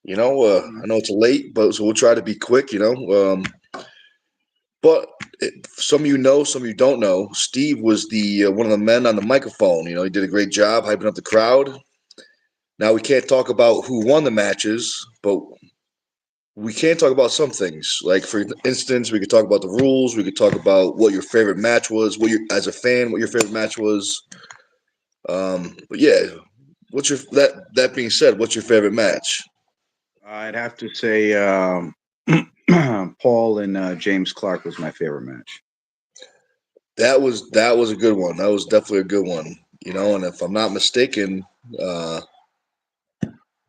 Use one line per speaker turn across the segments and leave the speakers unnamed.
I know it's late, but so we'll try to be quick. But some of you know, some of you don't know. Steve was the one of the men on the microphone. He did a great job hyping up the crowd. Now we can't talk about who won the matches, but we can talk about some things. Like for instance, we could talk about the rules. We could talk about what your favorite match was. As a fan, what your favorite match was. But yeah, what's your that being said, what's your favorite match?
I'd have to say Paul and James Clark was my favorite match.
That was a good one. That was definitely a good one. And if I'm not mistaken, uh,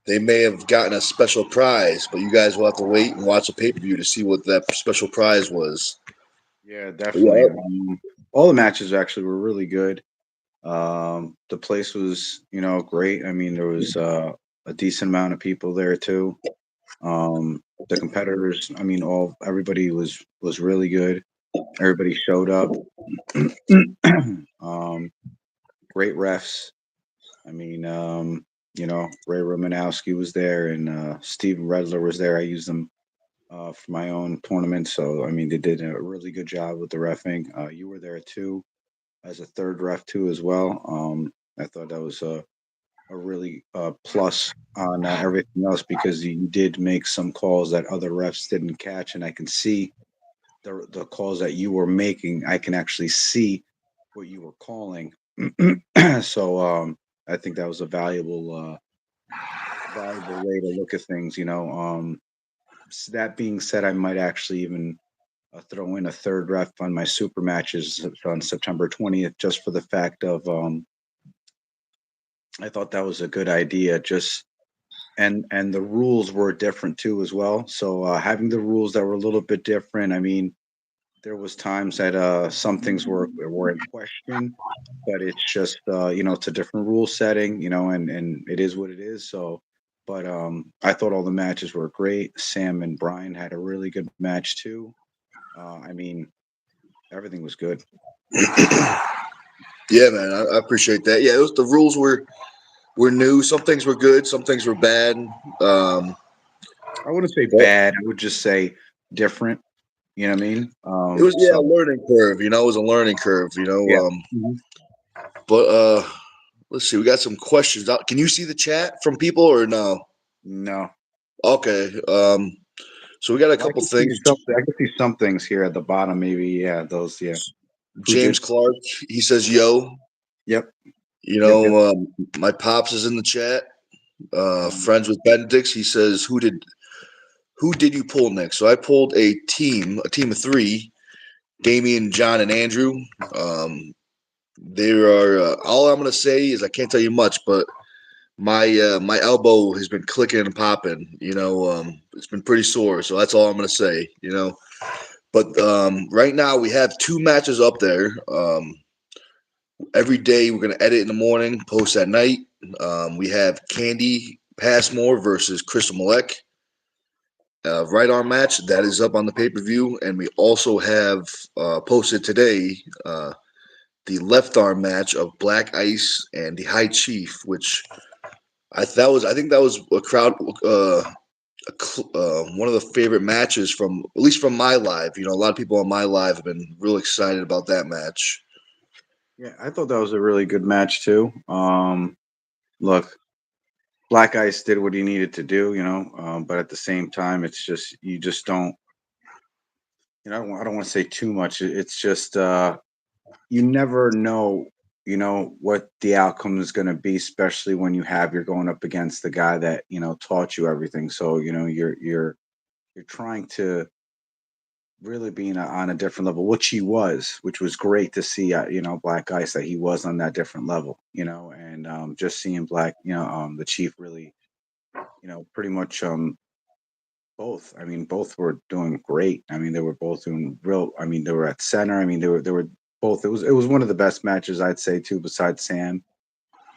they may have gotten a special prize, but you guys will have to wait and watch the pay per view to see what that special prize was.
Yeah,
But
definitely.
yeah,
All the matches actually were really good. The place was, great. I mean, there was a decent amount of people there too. The competitors, I mean, all everybody was really good. Everybody showed up. um, Great refs. I mean, Ray Romanowski was there and Steve Redler was there. I used them for my own tournament, so I mean, they did a really good job with the refing. You were there too as a third ref too as well. I thought that was a really plus on everything else because you did make some calls that other refs didn't catch, and I can see the calls that you were making. I can actually see what you were calling. So I think that was a valuable way to look at things. That being said, I might actually even throw in a third ref on my super matches on September 20th, just for the fact of I thought that was a good idea. Just and the rules were different too as well. So having the rules that were a little bit different. I mean, there was times that some things were in question, but it's just it's a different rule setting, and it is what it is. So, but I thought all the matches were great. Sam and Brian had a really good match too. I mean, everything was good.
yeah, man, I appreciate that. Yeah, the rules were new. Some things were good, some things were bad. Um,
I wouldn't say
but
bad. I would just say different. You know what I mean?
it was a
So
learning curve. It was a learning curve.
yeah. Mhm.
But let's see. We got some questions. Can you see the chat from people or no?
No.
Okay. So we got a
Well,
couple things.
I can see some things here at the bottom. Maybe yeah, those yeah. Who
James
did?
Clark, he says, "Yo,
Yep. Yep.
my pops is in the chat.
Um,
Friends with Benedict's. He says, who did you pull next? So I pulled a team of three: Damien, John, and Andrew. Um, there are all I'm gonna say is I can't tell you much, but my elbow has been clicking and popping. It's been pretty sore, so that's all I'm gonna say. But right now we have two matches up there. Every day we're gonna edit in the morning, post at night. We have Candy Passmore versus Crystal Malek. Right arm match that is up on the pay per view, and we also have posted today the left arm match of Black Ice and the High Chief, which I think that was a crowd one of the favorite matches from at least from my live. A lot of people on my live have been real excited about that match.
yeah, I thought that was a really good match too. Look, Black Ice did what he needed to do, but at the same time, it's just you just don't. I don't want to say too much. It's just you never know, what the outcome is going to be, especially when you're going up against the guy that taught you everything. So you're trying to really being on a different level, which was great to see. Black Ice that he was on that different level, and just seeing the Chief really, pretty much both. I mean, both were doing great. I mean, they were both doing real. I mean, they were at center. I mean, they were both. It was one of the best matches I'd say too, besides Sam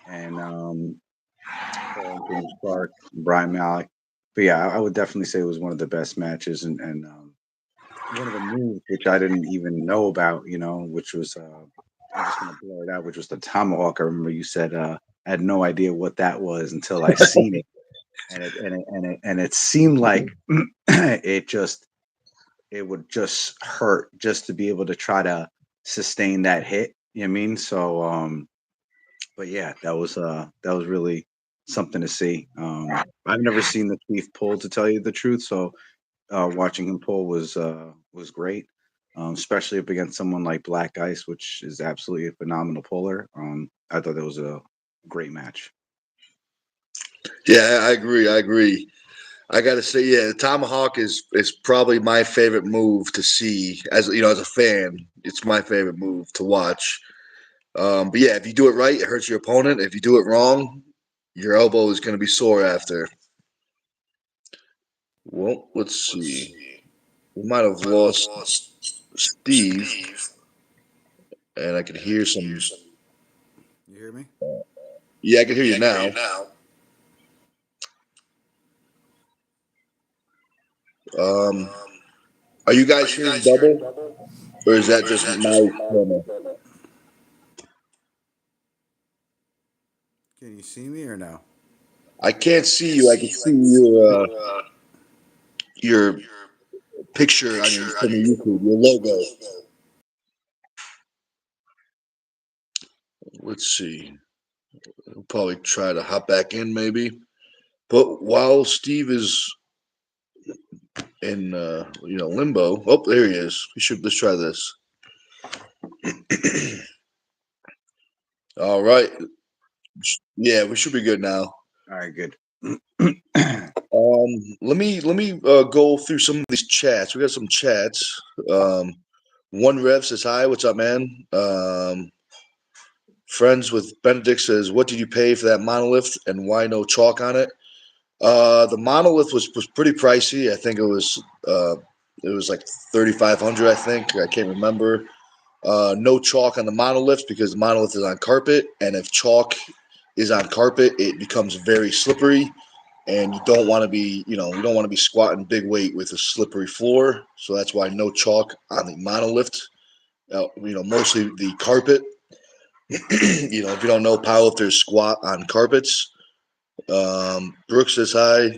and Paul and James Clark, and Brian Malik. But yeah, I would definitely say it was one of the best matches, and one of the moves which I didn't even know about, which was I'm just gonna blur it out, which was the tomahawk. I remember you said I had no idea what that was until I seen it. and it seemed like it would just hurt just to be able to try to sustain that hit. You know what I mean? So but yeah, that was really something to see. I've never seen the Chief pull, to tell you the truth, so watching him pull was great, especially up against someone like Black Ice, which is absolutely a phenomenal puller. I thought that was a great match.
Yeah, I agree. I agree. I got to say, yeah, the tomahawk is probably my favorite move to see. As you know, as a fan, it's my favorite move to watch. But yeah, if you do it right, it hurts your opponent. If you do it wrong, your elbow is going to be sore after. Well, let's see. We might have lost Steve, and I could hear some.
You hear me?
Yeah, I can hear you now. Um, are you guys hearing double, or is that just my camera?
Can you see me or no?
I can't see you. I can see your picture on your from your YouTube, your logo. Let's see. We'll probably try to hop back in, maybe. But while Steve is in limbo, oh, there he is. We should let's try this. All right. Yeah, we should be good now.
All right, good.
Let me go through some of these chats. We got some chats. Um, One Rev says hi. What's up, man? Friends with Benedict says, what did you pay for that monolith and why no chalk on it? The monolith was pretty pricey. I think it was like 3,500. I think I can't remember. No chalk on the monolith because the monolith is on carpet, and if chalk is on carpet, it becomes very slippery, and you don't want to be squatting big weight with a slippery floor. So that's why no chalk on the monolith. Mostly the carpet. If you don't know, powerlifters squat on carpets. Brooks says hi.
And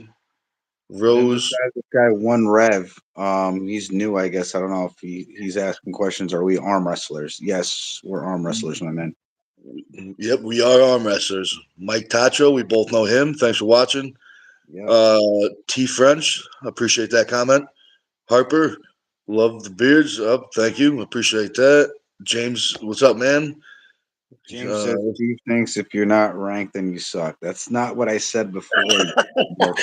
then
Rose.
this guy, One Rev. He's new, I guess. I don't know if he's asking questions. Are we arm wrestlers? Yes, we're arm wrestlers, my man.
Yep, we are arm wrestlers. Mike Tacho, we both know him. Thanks for watching.
Yep.
T French, appreciate that comment. Harper, love the beards. Up, thank you, appreciate that. James, what's up, man?
James
Uh,
says Steve thinks if you're not ranked, then you suck. That's not what I said before. You're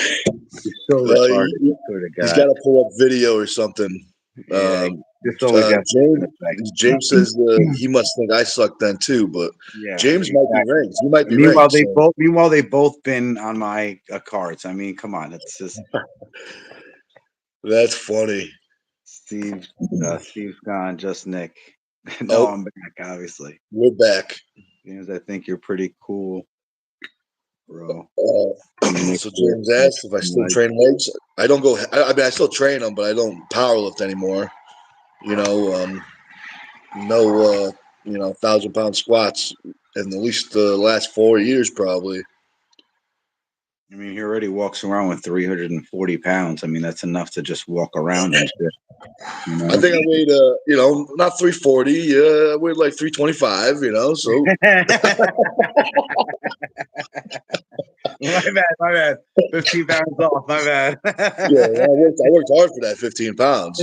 so retarded.
he,
I swear to
has
God.
got to pull up video or something.
Yeah,
Um,
this always has
James,
an effect.
James says he must think I suck then too, but
Yeah,
James might be
exactly.
ranked. He might be
Meanwhile,
ranked. So
meanwhile they both been on my cards. I mean, come on, it's just
that's funny.
Steve. Steve's gone. Just Nick. No,
Oh,
I'm back. Obviously,
we're back.
James. I think you're pretty cool, bro.
Uh,
Nick,
so James asked if I still
like,
train legs. I don't go. I mean, I still train them, but I don't power lift anymore. You know, no, 1,000-pound squats in at least the last 4 years, probably.
I mean, he already walks around with 340 pounds. I mean, that's enough to just walk around and shit. You
I
know.
think I weighed, not 340. I weighed like 325. So
My bad, my bad. 15 pounds off, my bad.
yeah, I worked hard for that 15 pounds.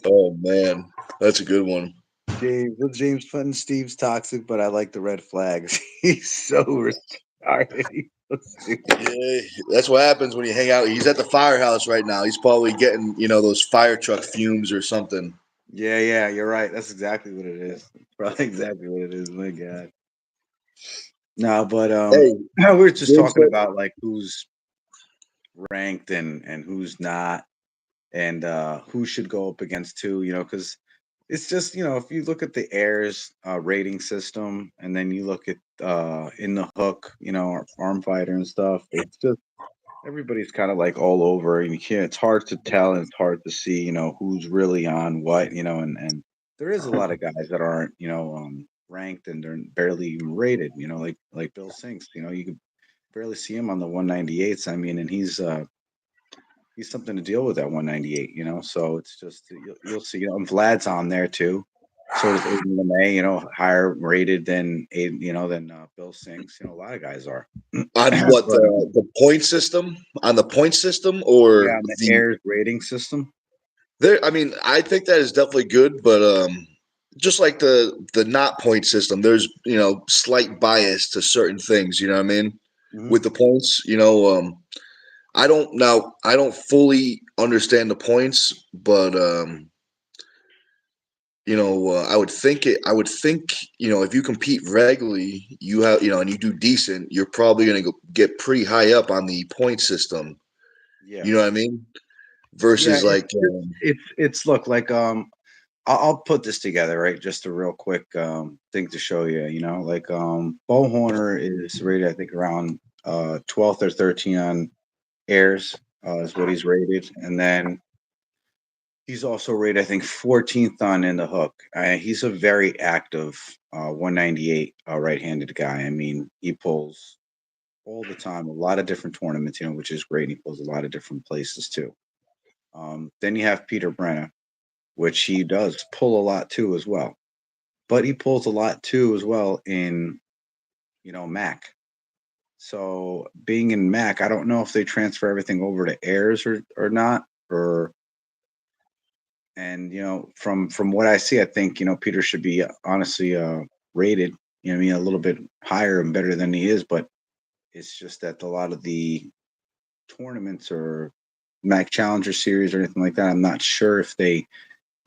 Oh man, that's a good one.
James Clinton, Steve's toxic, but I like the red flags. He's so retarded. He's so stupid.
Yeah, that's what happens when you hang out. He's at the firehouse right now. He's probably getting, those fire truck fumes or something.
Yeah, yeah, you're right. That's exactly what it is. Probably exactly what it is. My God. No, but
Hey,
we were just
James
talking
said,
about like who's ranked and who's not, and who should go up against who. Because it's just if you look at the airs rating system, and then you look at in the hook, arm fighter and stuff. It's just everybody's kind of like all over, and you can't. It's hard to tell, and it's hard to see, who's really on what, and there is a lot of guys that aren't, ranked and they're barely even rated. Like Bill Sinks. You could barely see him on the 198s. I mean, and he's something to deal with at 198. So it's just you'll see. Vlad's on there too. So does Aiden LeMay. Higher rated than Aiden. Than Bill Sinks. A lot of guys are.
On what
But
the point system? On the point system
yeah,
or
on the
the
Airs rating system.
there? I mean, I think that is definitely good, but just like the not point system, there's slight bias to certain things. You know what I mean?
Hmm.
With the points, I don't fully understand the points, but I would think, if you compete regularly, you have, and you do decent, you're probably going to get pretty high up on the point system.
Yeah.
You know what I mean?
Yeah,
Versus like,
it's look like I'll put this together, right? Just a real quick thing to show you. Like Bo Horner is rated, I think, around 12th or 13 on airs is what he's rated, and then he's also rated, I think, 14th on in the hook. He's a very active 198 right-handed guy. I mean, he pulls all the time, a lot of different tournaments, which is great. He pulls a lot of different places too. Then you have Peter Brenna, which he does pull a lot too as well. But he pulls a lot too as well in, Mac. So being in Mac, I don't know if they transfer everything over to airs or not. And from what I see, I think Peter should be honestly rated, a little bit higher and better than he is. But it's just that a lot of the tournaments or Mac Challenger Series or anything like that, I'm not sure if they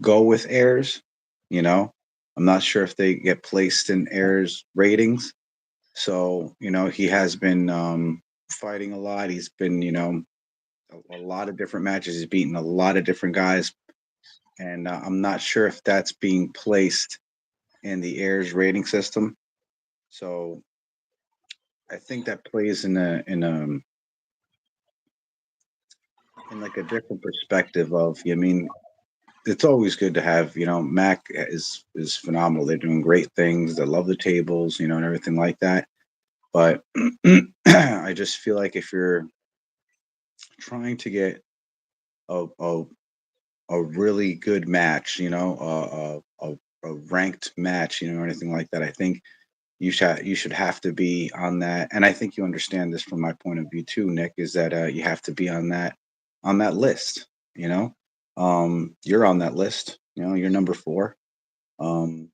go with airs. You know, I'm not sure if they get placed in airs ratings. So he has been fighting a lot. He's been a lot of different matches. He's beaten a lot of different guys, and I'm not sure if that's being placed in the airs rating system. So I think that plays in like a different perspective of. I mean, it's always good to have. Mac is phenomenal. They're doing great things. They love the tables, and everything like that. But I just feel like if you're trying to get a really good match, a ranked match, or anything like that, I think you should have to be on that. And I think you understand this from my point of view too, Nick, is that you have to be on that list. You're on that list. You're number 4. Um,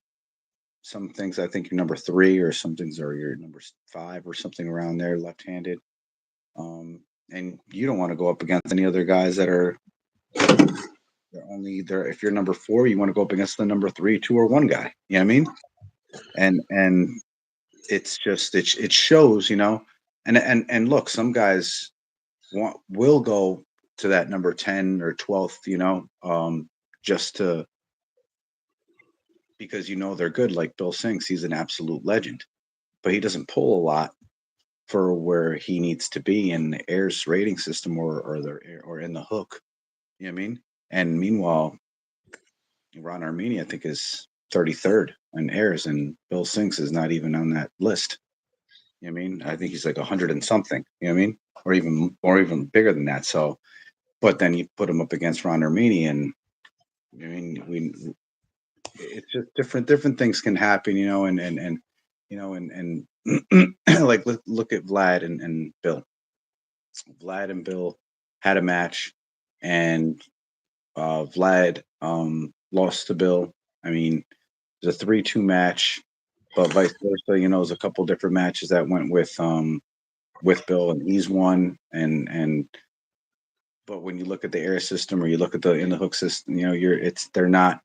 some things I think you're number 3, or some things are you're number 5 or something around there, left-handed. And you don't want to go up against any other guys that are they're only there. If you're number 4, you want to go up against the number 3, 2, or 1 guy. You know what I mean? And it's just it shows, and look, some guys will go to that number 10 or 12th, just to because they're good. Like Bill Sinks, he's an absolute legend, but he doesn't pull a lot for where he needs to be in the airs rating system or in the hook. You know what I mean? And meanwhile, Ron Armenia, I think, is 33rd in airs, and Bill Sinks is not even on that list. You know what I mean? I think he's like 100 and something. You know what I mean? Or even bigger than that. So, but then you put him up against Ron Armenia, and I mean, it's just different things can happen, and like look at Vlad and Bill. Vlad and Bill had a match, and Vlad lost to Bill. I mean, it was a 3-2 match, but vice versa. There's a couple different matches that went with Bill, and he's won. And but when you look at the air system or you look at the in the hook system, they're not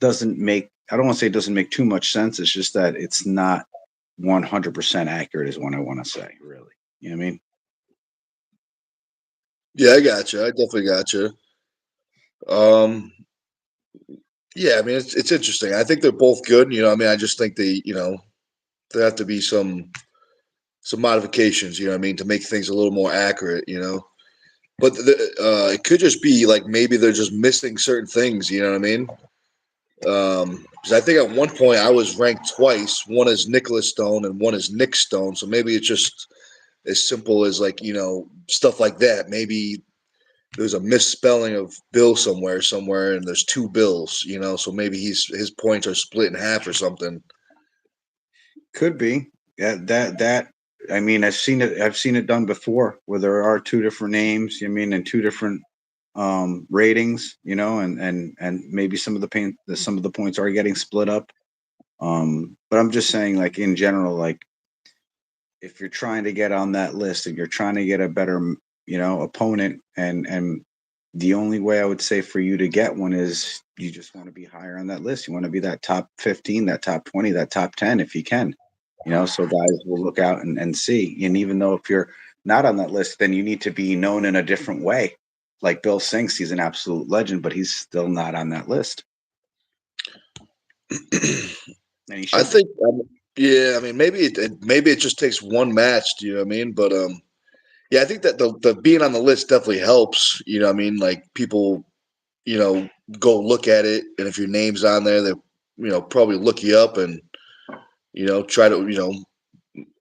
doesn't make. I don't want to say it doesn't make too much sense. It's just that it's not 100% accurate is what I want to say, really. You know what I mean?
yeah, I got you. I definitely got you. Um, yeah, I mean, it's interesting. I think they're both good. I mean, I just think there have to be some modifications. You know what I mean, to make things a little more accurate. But it could just be like maybe they're just missing certain things. You know what I mean? Because I think at one point I was ranked twice. One is Nicholas Stone and one is Nick Stone. So maybe it's just as simple as like stuff like that. Maybe there's a misspelling of Bill somewhere, and there's two Bills. So maybe his points are split in half or something.
Could be. Yeah, that. I mean, I've seen it. I've seen it done before, where there are two different names. I mean, and two different ratings. And maybe some of the points are getting split up. But I'm just saying, like in general, like if you're trying to get on that list and you're trying to get a better, opponent, and the only way I would say for you to get one is you just want to be higher on that list. You want to be that top 15, that top 20, that top 10 if you can. So guys will look out and see. And even though if you're not on that list, then you need to be known in a different way. Like Bill Sinks, he's an absolute legend, but he's still not on that list. And he
I
should be.
think, yeah. I mean, maybe it just takes one match. Do you know what I mean? But yeah, I think that the being on the list definitely helps. You know what I mean? Like people, go look at it, and if your name's on there, they probably look you up and try to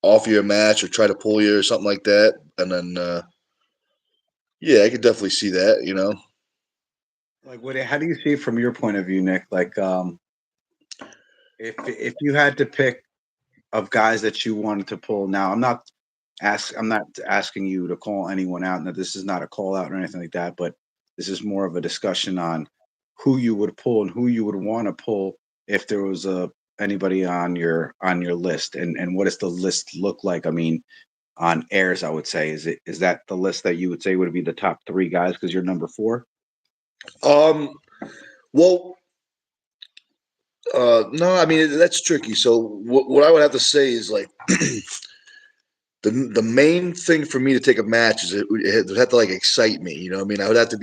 offer you a match or try to pull you or something like that. And then yeah, I could definitely see that.
Like, how do you see it from your point of view, Nick? Like, if you had to pick of guys that you wanted to pull, now I'm not asking you to call anyone out. Now, this is not a call out or anything like that, but this is more of a discussion on who you would pull and who you would want to pull if there was anybody on your list, and what does the list look like? I mean, on airs, I would say is that the list that you would say would be the top three guys because you're number four?
Um. Well, no, I mean that's tricky. So what I would have to say is like the main thing for me to take a match is it would have to like excite me. You know, what I mean, I would have to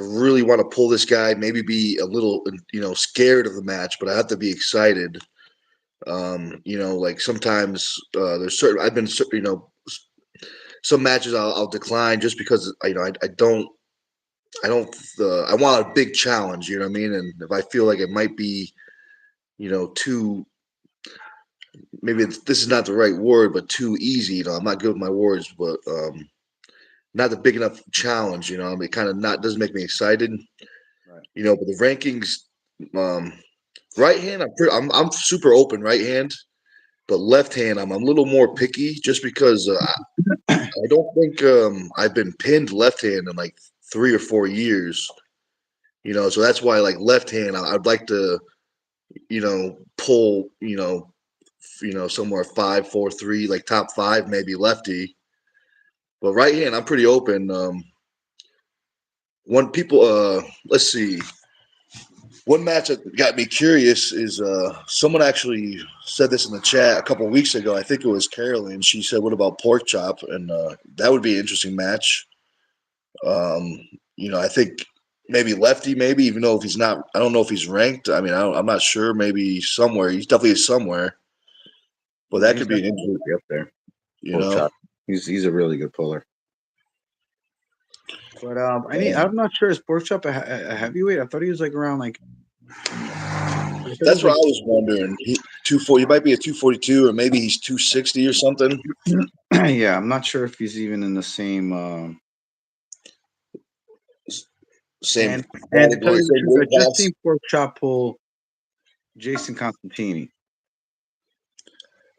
really want to pull this guy. Maybe be a little scared of the match, but I have to be excited. Like sometimes there's certain I've been some matches I'll decline just because I want a big challenge. You know what I mean? And if I feel like it might be too maybe this is not the right word, but too easy. I'm not good with my words, but not a big enough challenge. I mean, it kind of not doesn't make me excited.
Right.
But the rankings, um, right hand, I'm super open right hand, but left hand, I'm a little more picky just because I don't think I've been pinned left hand in like 3 or 4 years. So that's why like left hand, I'd like to pull somewhere 5, 4, 3, like top five, maybe lefty. But right hand, I'm pretty open. One people, let's see. One match that got me curious is someone actually said this in the chat a couple of weeks ago. I think it was Carolyn. She said, "What about pork chop?" And that would be an interesting match. Um, I think maybe lefty, maybe even though if he's not, I don't know if he's ranked. I mean, I'm not sure. Maybe somewhere. He's definitely somewhere. But
Yeah,
that
he's
could be an
definitely
interesting.
up there.
You
Pork
know.
chop. He's a really good puller. But I'm
Um,
not sure is pork chop a heavyweight. I thought he was like around like I thought he
That's
was
what
like
I was wondering. He 240. He might be a 242, or maybe he's 260 or something.
yeah. I'm not sure if he's even in the same.
Same
And to tell
category,
you the
same
truth, I
weight
just
class.
seen pork chop pull Jason Constantini,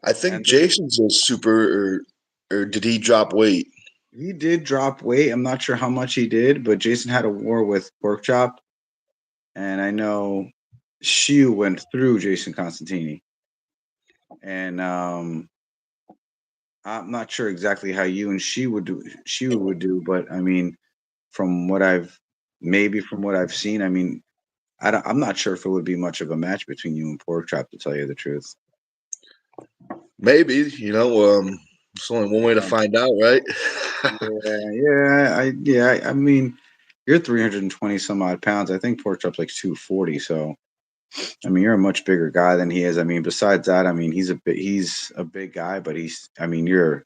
I think
and
Jason's a super, or did he drop weight?
he did drop weight. I'm not sure how much he did, but Jason had a war with pork chop, and I know Shiu went through Jason Constantini, and I'm not sure exactly how you and she would do, but I mean, from what I've from what I've seen, I mean, I'm not sure if it would be much of a match between you and Pork Chop, to tell you the truth.
Maybe. It's only one way to
Yeah,
find out, right?
I mean, you're 320 some odd pounds. I think Pork Chop's like 240. So, I mean, you're a much bigger guy than he is. I mean, besides that, I mean, he's a big guy, but I mean, you're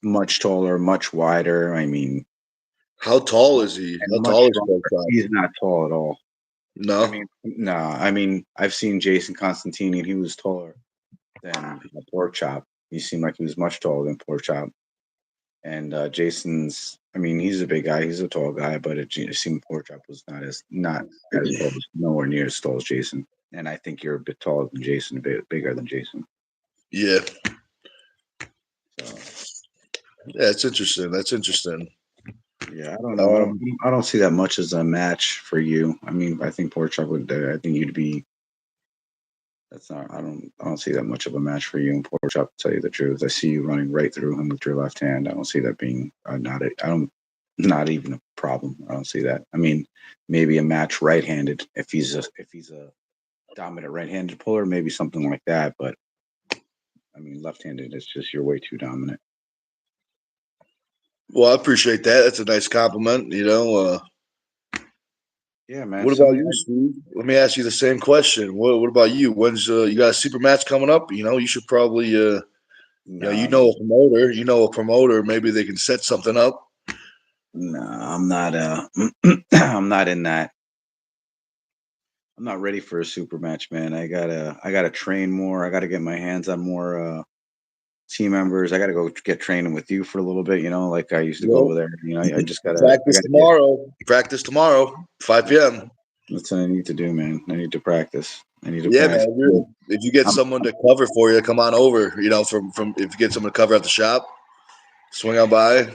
much taller, much wider. I mean,
How tall is he?
and
How
much
tall is
stronger.
Pork Chop?
He's not tall at all.
No.
No. I mean, I've seen Jason Constantini, and he was taller than Pork Chop. He seemed like he was much taller than Pork Chop. And Jason's, I mean, he's a big guy. He's a tall guy, but it seemed Pork Chop was not as tall, nowhere near as tall as Jason. And I think you're a bit taller than Jason, a bit bigger than Jason.
Yeah.
So
Yeah, it's interesting. That's interesting.
yeah, I don't know. I don't see that much as a match for you. I mean, I think Pork Chop would. I think you'd be. That's not. I don't see that much of a match for you and Pork Chop. To tell you the truth, I see you running right through him with your left hand. I don't see that being not. I don't. Not even a problem. I don't see that. I mean, maybe a match right-handed if he's a dominant right-handed puller, maybe something like that. But I mean, left-handed, it's just you're way too dominant.
Well, I appreciate that. That's a nice compliment.
Yeah, man.
What about you, Steve? Let me ask you the same question. What about you? When's you got a super match coming up? You should probably you
No,
know a promoter. You know a promoter. Maybe they can set something up.
no, I'm not. I'm not in that. I'm not ready for a super match, man. I gotta train more. I gotta get my hands on more team members. I gotta go get training with you for a little bit. Like I used to go
Yep.
over there. I just gotta. I
Practice
gotta get.
tomorrow. Practice tomorrow, 5 p.m.
That's what I need to do, man. I need to practice. I need to
Yeah,
practice.
man. If you get
I'm,
someone to cover for you, come on over. From if you get someone to cover at the shop, swing on by.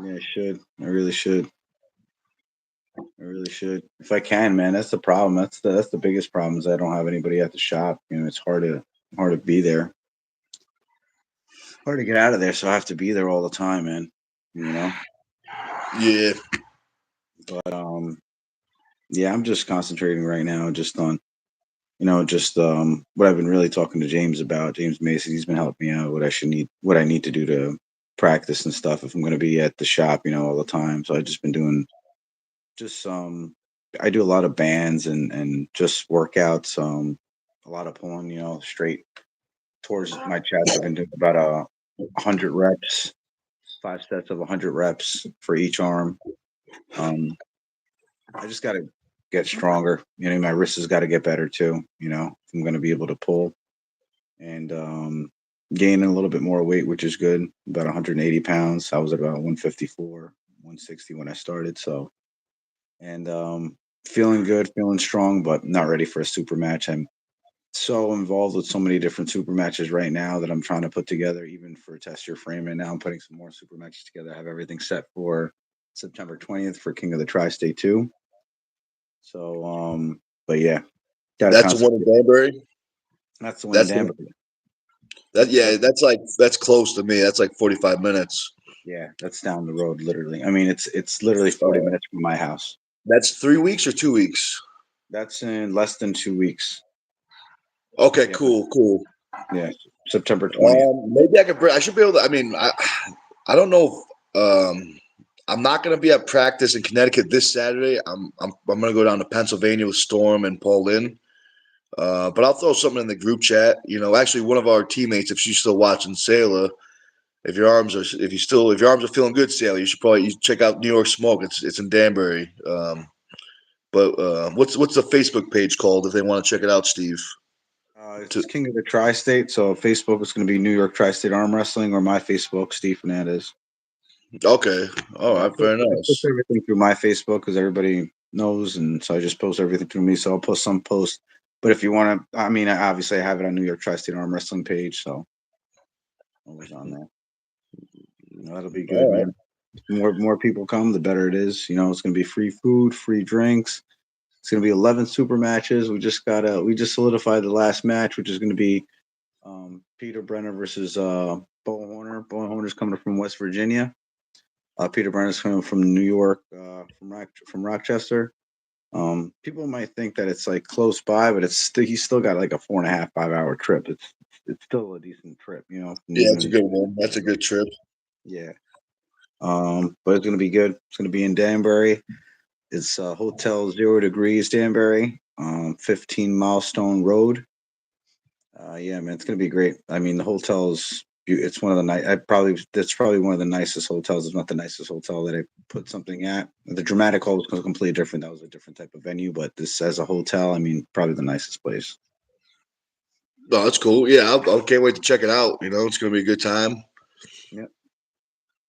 yeah, I should. I really should. I really should. If I can, man. That's the problem. That's the biggest problem is I don't have anybody at the shop. It's hard to be there. Hard to get out of there, so I have to be there all the time, man. You know.
Yeah,
But yeah, I'm just concentrating right now, just on just what I've been really talking to James about. James Mason, he's been helping me out what I need to do to practice and stuff if I'm going to be at the shop, all the time. So I've just been doing just I do a lot of bands and just workouts, a lot of pulling, straight towards my chest. I've been doing about 100 reps, 5 sets of 100 reps for each arm. I just got to get stronger. My wrist has got to get better too. If I'm going to be able to pull and gaining a little bit more weight, which is good. About 180 pounds. I was at about 154, 160 when I started. So, and feeling good, feeling strong, but not ready for a super match. I'm so involved with so many different super matches right now that I'm trying to put together, even for Test Your Frame. And now I'm putting some more super matches together. I have everything set for September 20th for King of the Tri-State 2. So, but yeah, gotta
that's the one in
concentrate.
Danbury.
That's the one in
That's
Danbury.
yeah. That's close to me. That's like 45 minutes.
Yeah, that's down the road, literally. I mean, it's literally 40
Uh,
minutes from my house.
that's 3 weeks or 2 weeks.
That's in less than 2 weeks.
Okay,
Yeah,
cool.
yeah, September 20th.
Maybe I could. I should be able to. I mean, I don't know. I'm not going to be at practice in Connecticut this Saturday. I'm going to go down to Pennsylvania with Storm and Paul Lynn. But I'll throw something in the group chat. Actually, one of our teammates, if she's still watching, Sayla, if your arms are feeling good, Sayla, you should probably check out New York Smoke. It's in Danbury. But what's the Facebook page called if they want to check it out, Steve?
It's King of the Tri-State. So Facebook is going to be New York Tri-State Arm Wrestling, or my Facebook, Steve Fernandez.
Okay, all
Yeah,
right, very
I post
nice.
everything through my Facebook because everybody knows, and so I just post everything through me. So I'll post some posts. But if you want to, I mean, obviously I have it on New York Tri-State Arm Wrestling page, so always on there. That'll be good,
All right.
man. More people come, the better it is. It's going to be free food, free drinks. It's going to be 11 super matches. We just solidified the last match, which is going to be Peter Brenner versus Bo Horner. Bo Horner's coming from West Virginia. Peter Brenner's coming from New York, from Rochester. People might think that it's like close by, but he's still got like a 4.5, 5 hour trip. It's still a decent trip, from
Yeah, it's a
even.
good one. That's a good trip.
Yeah. But it's gonna be good. It's gonna be in Danbury. It's Hotel 0 Degrees Danbury, 15 Milestone Road. Yeah, man, it's gonna be great. I mean, the hotel's It's one of the nice. That's probably one of the nicest hotels. It's not the nicest hotel that I put something at. The Dramatic Hall was completely different. That was a different type of venue, but this as a hotel, I mean, probably the nicest place.
Oh, that's cool. Yeah, I can't wait to check it out. It's gonna be a good time.
Yep.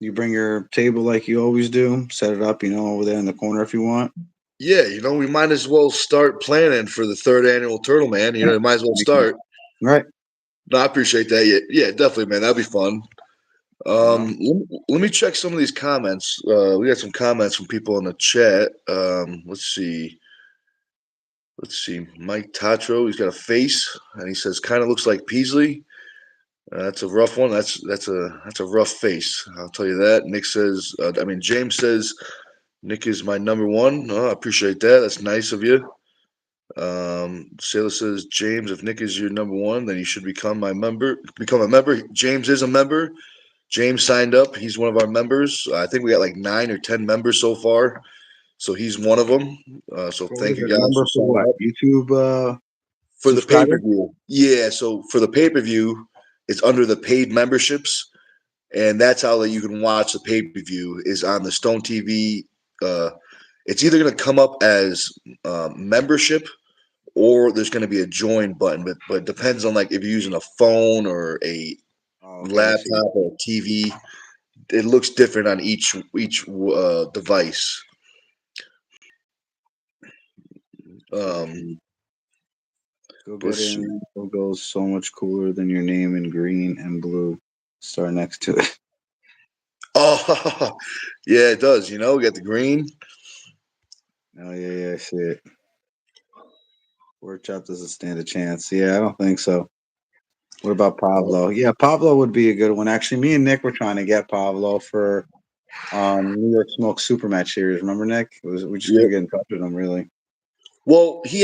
You bring your table like you always do. Set it up, over there in the corner if you want.
Yeah, we might as well start planning for the third annual Turtle Man.
Yeah.
We might as well
Make it-
start.
Right.
No, I appreciate that. Yeah, yeah, definitely, man. That'd be fun.
You know.
Let me check some of these comments. We got some comments from people in the chat. Let's see. Let's see. Mike Tatro, he's got a face, and he says kind of looks like Peasley. That's a rough one. That's a rough face. I'll tell you that. Nick says. James says Nick is my number one. Oh, I appreciate that. That's nice of you. Sailor says James, if Nick is your number one, then you should become my member. Become a member. James is a member. James signed up. He's one of our members. I think we got like 9 or 10 members so far. So he's one of them. So
What
thank
was
you
it?
guys
Member
for
for
signing
what?
up
YouTube
for the pay per
subscriber.
view. Yeah. So for the pay per view, it's under the paid memberships, and that's how that you can watch the pay per view is on the Stone TV. Uh, it's either going to come up as membership or there's going to be a join button, but it depends on like if you're using a phone or a
Oh, okay, I see.
laptop or a TV. It looks different on each device.
I see what you
Um,
mean. Go get
let's see.
in. Logo's so much cooler than your name in green and blue. Star next to it.
Oh, yeah, it does. We got the green.
Oh yeah, yeah, I see it. Pork chop doesn't stand a chance. Yeah, I don't think so. What about
Oh,
Pablo? Yeah, Pablo would be a good one. Actually, me and Nick were trying to get Pablo for New York Smoke Super Match Series. Remember, Nick? We just couldn't
yep.
get in touch with him really.
Well, he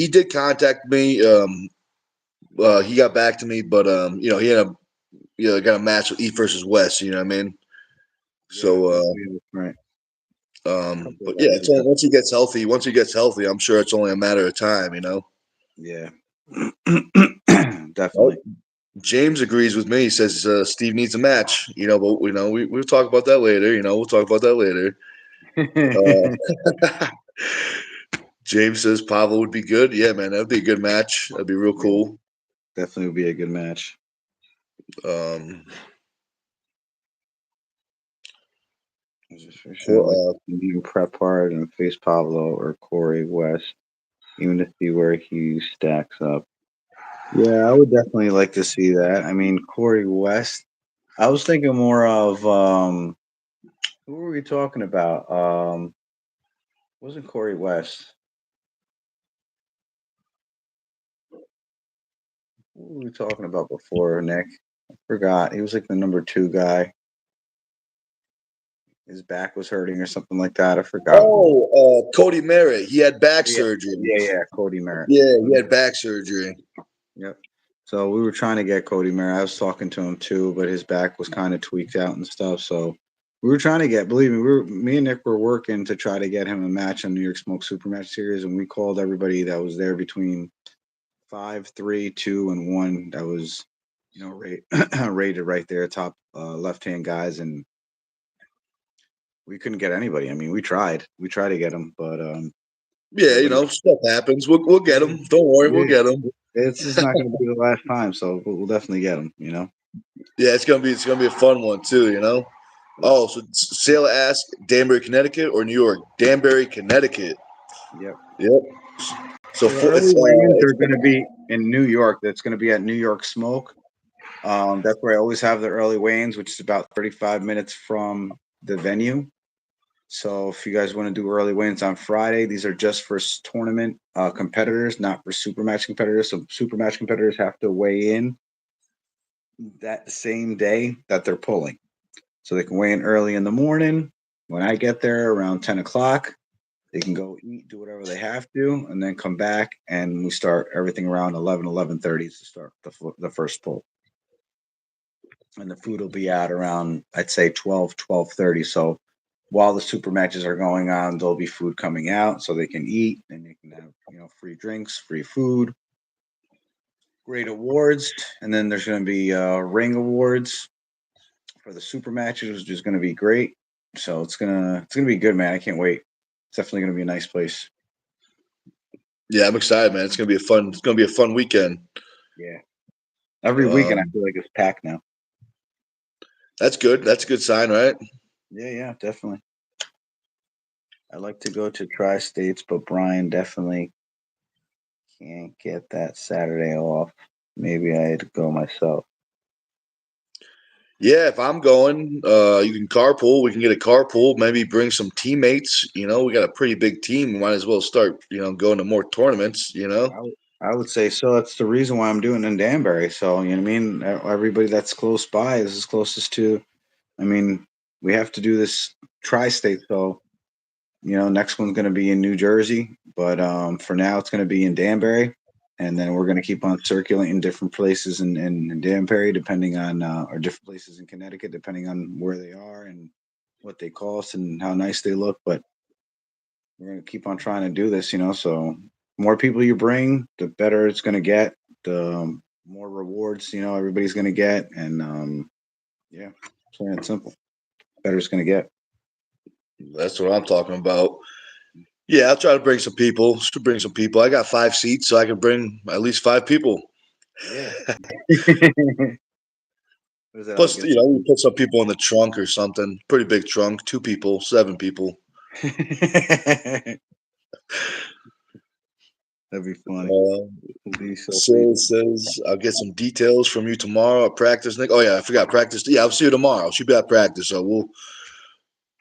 did contact me. He got back to me, but he had a got a match with East versus West. You know what I mean?
Yeah,
So
yeah, that's right. A couple
but
of
yeah,
guys
it's
he
only
got.
once he gets healthy. Once he gets healthy, I'm sure it's only a matter of time.
Yeah,
Oh,
definitely.
James agrees with me. He says Steve needs a match. But we'll talk about that later. We'll talk about that later. Uh, James says Pavel would be good. Yeah, man, that'd be a good match. That'd be real
Yeah,
cool.
definitely would be a good match.
Um,
Just for sure,
for,
I'd like to see him prep hard and face Pablo or Corey West, even to see where he stacks up. Yeah, I would definitely like to see that. I mean, Corey West. I was thinking more of who were we talking about? Wasn't Corey West? Who were we talking about before, Nick? I forgot. He was like the number two guy. His back was hurting or something like that. I forgot.
Cody Merritt. He had back
Yeah,
surgery.
yeah, Cody Merritt.
Yeah, he
Mhm.
had back surgery.
Yep. So we were trying to get Cody Merritt. I was talking to him too, but his back was kind of tweaked out and stuff. So we were trying to get. Believe me, me and Nick were working to try to get him a match on New York Smoke Super Match Series, and we called everybody that was there between 5, 3, 2, and 1. That was rated right there, top left hand guys, and we couldn't get anybody. I mean, we tried to get him, but
Yeah,
nobody.
stuff happens. We'll get
Yeah,
him. Don't worry, we'll
yeah.
get him.
It's just not going to be the last time, so we'll definitely get him.
Yeah, it's gonna be a fun one too. Oh, so Sailor asked Danbury, Connecticut, or New York? Danbury, Connecticut.
Yep.
Yep. So
So the early
it's
weigh-ins
it's
are going to be in New York. That's going to be at New York Smoke. That's where I always have the early weigh-ins, which is about 35 minutes from the venue. So if you guys want to do early weigh-ins on Friday, these are just for tournament competitors, not for super match competitors. So super match competitors have to weigh in that same day that they're pulling. So they can weigh in early in the morning. When I get there around 10 o'clock, they can go eat, do whatever they have to, and then come back, and we start everything around 11:30 to start the first pull. And the food will be out around, I'd say, 12:30. So while the super matches are going on, there'll be food coming out so they can eat, and they can have, free drinks, free food. great awards, and then there's going to be ring awards for the super matches, which is going to be great. So it's gonna be good, man. I can't wait. It's definitely going to be a nice place.
Yeah, I'm excited, man. It's gonna be a fun weekend.
Yeah, every weekend I
Um,
feel like it's packed now.
that's good. That's a good sign, right?
Yeah, yeah, definitely. I like to go to tri-states, but Brian definitely can't get that Saturday off. Maybe I'd go myself.
Yeah, if I'm going, you can carpool. We can get a carpool. Maybe bring some teammates. You know, we got a pretty big team. We might as well start, going to more tournaments. You know.
I would say so. That's the reason why I'm doing it in Danbury. So, you know what I mean? Everybody that's close by is as closest to, I mean, we have to do this tri-state. So, next one's going to be in New Jersey, but for now it's going to be in Danbury. And then we're going to keep on circulating different places in Danbury, depending on, or different places in Connecticut, depending on where they are and what they cost and how nice they look. But we're going to keep on trying to do this, so more people you bring, the better it's going to get, the more rewards, everybody's going to get. And yeah, plain and simple, better it's going to get.
That's what I'm talking about. Yeah, I'll try to bring some people. Should bring some people. I got 5 seats, so I can bring at least 5 people.
Yeah. What is that? I'll
Plus,
get some
we put some people in the trunk or something. Pretty big trunk. 2 people, 7 people.
That'd be funny.
Uh,
It'd be so funny.
says I'll get some details from you tomorrow at practice, Nick. Oh yeah, I forgot practice. Yeah, I'll see you tomorrow. She'll be at practice, so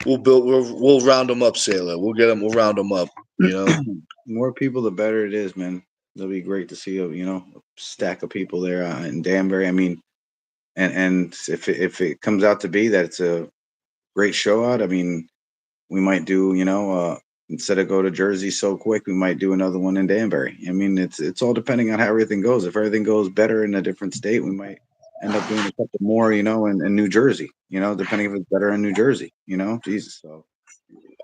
we'll round them up, Sailor. We'll get them. We'll round them up. You know.
More people, the better it is, man. It'll be great to see a stack of people there in Danbury. I mean, and if it comes out to be that it's a great show out, I mean, we might do, instead of go to Jersey so quick, we might do another one in Danbury. I mean, it's all depending on how everything goes. If everything goes better in a different state, we might end up doing a couple more, in New Jersey, depending if it's better in New Jersey, Jesus. So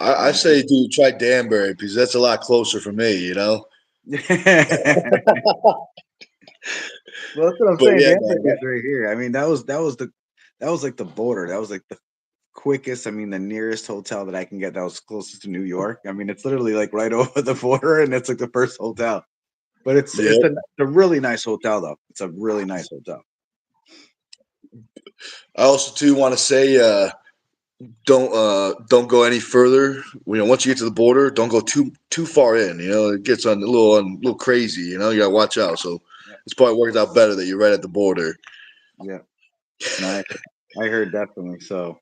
I
yeah.
say, dude, try Danbury because that's a lot closer for me. You know.
Well, that's what I'm
But
saying.
yeah,
Danbury
man.
is right here. I mean, that was like the border. That was like the quickest. I mean, the nearest hotel that I can get that was closest to New York. I mean, it's literally like right over the border, and it's like the first hotel. But it's a really nice hotel, though. It's a really nice hotel.
I also too want to say, don't go any further. Once you get to the border, don't go too far in. It gets a little crazy. You gotta watch out. So
Yeah,
it's probably worked out better that you're right at the border.
yeah. No, I heard definitely. So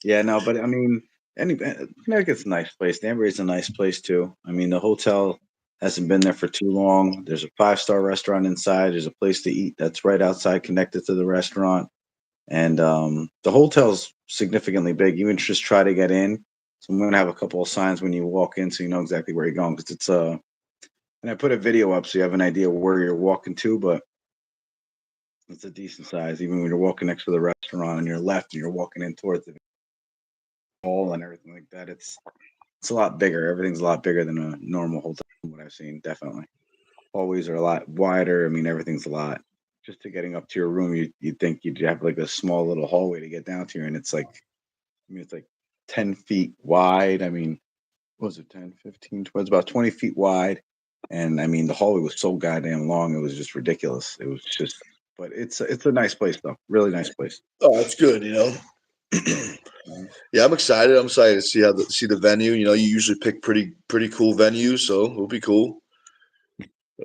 yeah, no, but I mean, Connecticut's a nice place. Danbury's a nice place too. I mean, the hotel hasn't been there for too long. There's a 5-star restaurant inside. There's a place to eat that's right outside, connected to the restaurant. And the hotel's significantly big. You can just try to get in. So I'm gonna have a couple of signs when you walk in, so you know exactly where you're going. Because and I put a video up so you have an idea where you're walking to. But it's a decent size, even when you're walking next to the restaurant on your left and you're walking in towards the hall and everything like that. It's a lot bigger. Everything's a lot bigger than a normal hotel. From what I've seen, definitely. Hallways are a lot wider. I mean, everything's a lot. Just to getting up to your room, you'd think you'd have like a small little hallway to get down to, and it's like 10 feet wide. I mean, what was it 10, 15, 20? It's about 20 feet wide. And I mean, the hallway was so goddamn long. It was just ridiculous. It was just, but it's a nice place though. Really nice place.
Oh, that's good.
Mhm.
Yeah, I'm excited. I'm excited to see the venue. You usually pick pretty cool venues, so it'll be cool.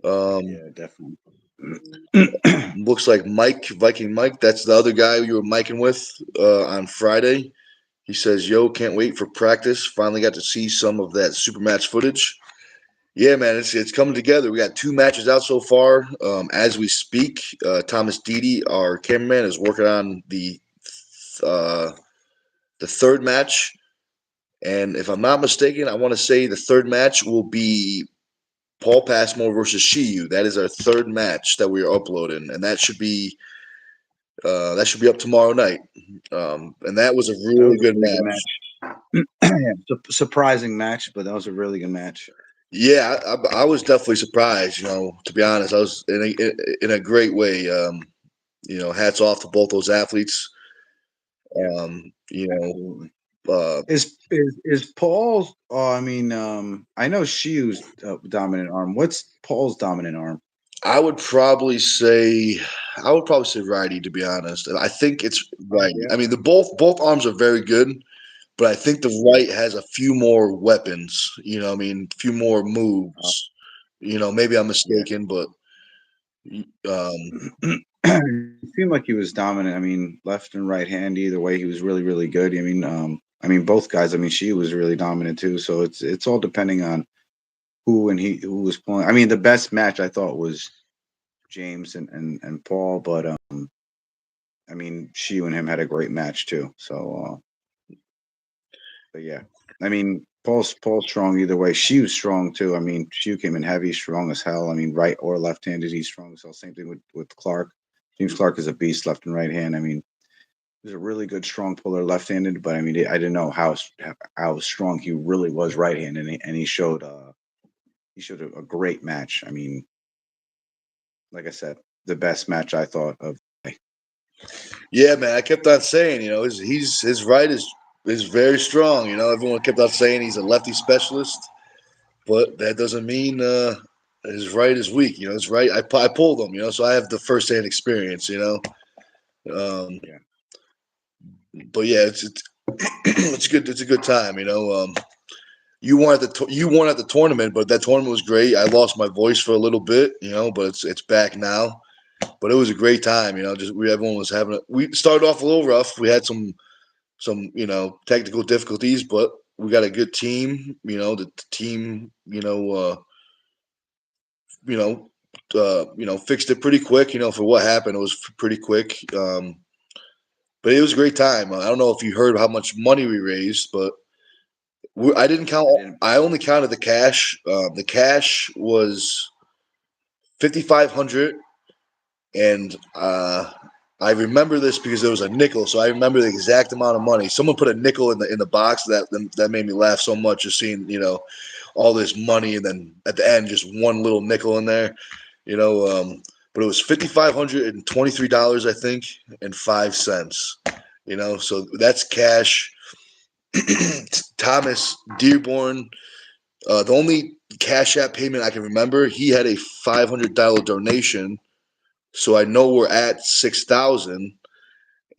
Um,
Yeah, definitely.
looks like Mike Viking Mike. That's the other guy you were miking with on Friday. He says, "Yo, can't wait for practice. Finally got to see some of that super match footage." Yeah, man, it's coming together. We got 2 matches out so far. As we speak, Thomas Didi, our cameraman, is working on uh, the third match. And if I'm not mistaken, I want to say the third match will be Paul Passmore versus Shiyu. That is our third match that we are uploading, and that should be up tomorrow night. And that was a
That
really
was a
good
really good
match.
match. Yeah, surprising match, but that was a really good match.
Yeah, I was definitely surprised. To be honest, I was in a great way. Hats off to both those athletes.
Yeah,
Um, you
absolutely.
uh,
Is Paul's? I mean, I know Shiu's dominant arm. What's Paul's dominant arm?
I would probably say, I would probably say righty. To be honest, and I think it's
Oh
righty.
yeah,
I mean, the both arms are very good, but I think the
yeah.
right has a few more weapons. I mean, a few more
Oh,
moves. Maybe I'm
yeah.
mistaken, but um,
It seemed like he was dominant. I mean, left and right hand either way, he was really, really good. I mean, both guys. I mean, she was really dominant too. So it's all depending on who was pulling. I mean, the best match I thought was James and Paul, but I mean, she and him had a great match too. So, but yeah, I mean, Paul's strong either way. She was strong too. I mean, she came in heavy, strong as hell. I mean, right or left handed, he's strong as hell. Same thing with Clark. James Clark is a beast, left and right hand. I mean, he's a really good strong puller, left handed. But I mean, I didn't know how strong he really was right handed, and he showed a great match. I mean, like I said, the best match I thought of.
yeah, man, I kept on saying, his right is very strong. Everyone kept on saying he's a lefty specialist, but that doesn't mean his right is weak. His right, I pulled him. So I have the first hand experience. Um,
Yeah,
but yeah, it's it's good. It's a good time. You won at you won at the tournament, but that tournament was great. I lost my voice for a little bit, but it's back now. But it was a great time. Just everyone was having we started off a little rough. We had some technical difficulties, but we got a good team. The team you know fixed it pretty quick. For what happened, it was pretty quick. But it was a great time. I don't know if you heard how much money we raised, but I didn't count.
I didn't.
I only counted the cash. The cash was 5,500, and I remember this because there was a nickel, so I remember the exact amount of money. Someone put a nickel in the box that made me laugh so much, just seeing all this money, and then at the end just one little nickel in there, you know. But it was $5,523, I think, and 5 cents. So that's cash. Thomas Dearborn, the only Cash App payment I can remember, he had a $500 donation, so I know we're at 6,000,